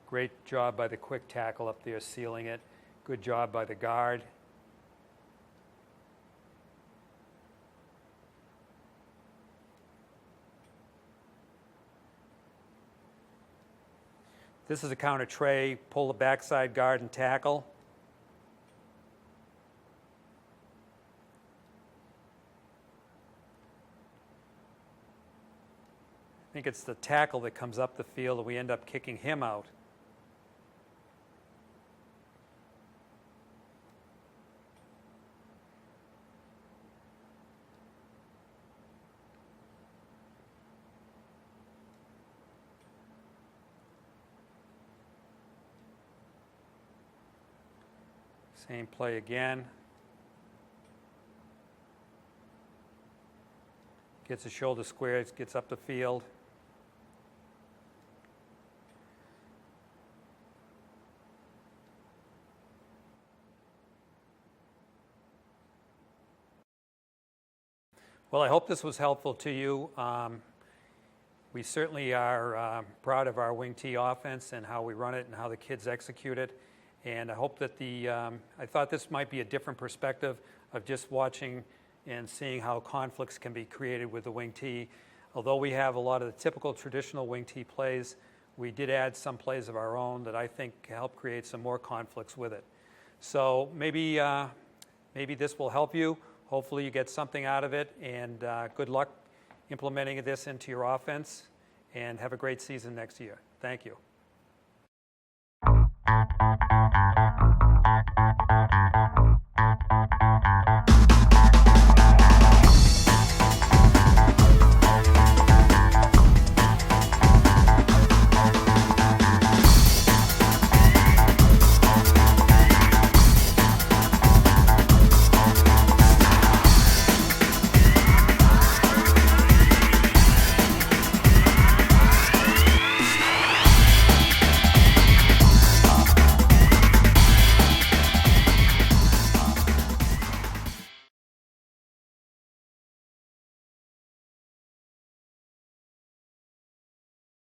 Great job by the quick tackle up there, sealing it. Good job by the guard. This is a counter tray. Pull the backside guard and tackle. I think it's the tackle that comes up the field and we end up kicking him out. Same play again. Gets his shoulder squared, gets up the field. Well, I hope this was helpful to you. We certainly are proud of our wing T offense and how we run it and how the kids execute it. And I hope that I thought this might be a different perspective of just watching and seeing how conflicts can be created with the wing T. Although we have a lot of the typical traditional wing T plays, we did add some plays of our own that I think help create some more conflicts with it. So maybe this will help you. Hopefully you get something out of it, and good luck implementing this into your offense, and have a great season next year. Thank you.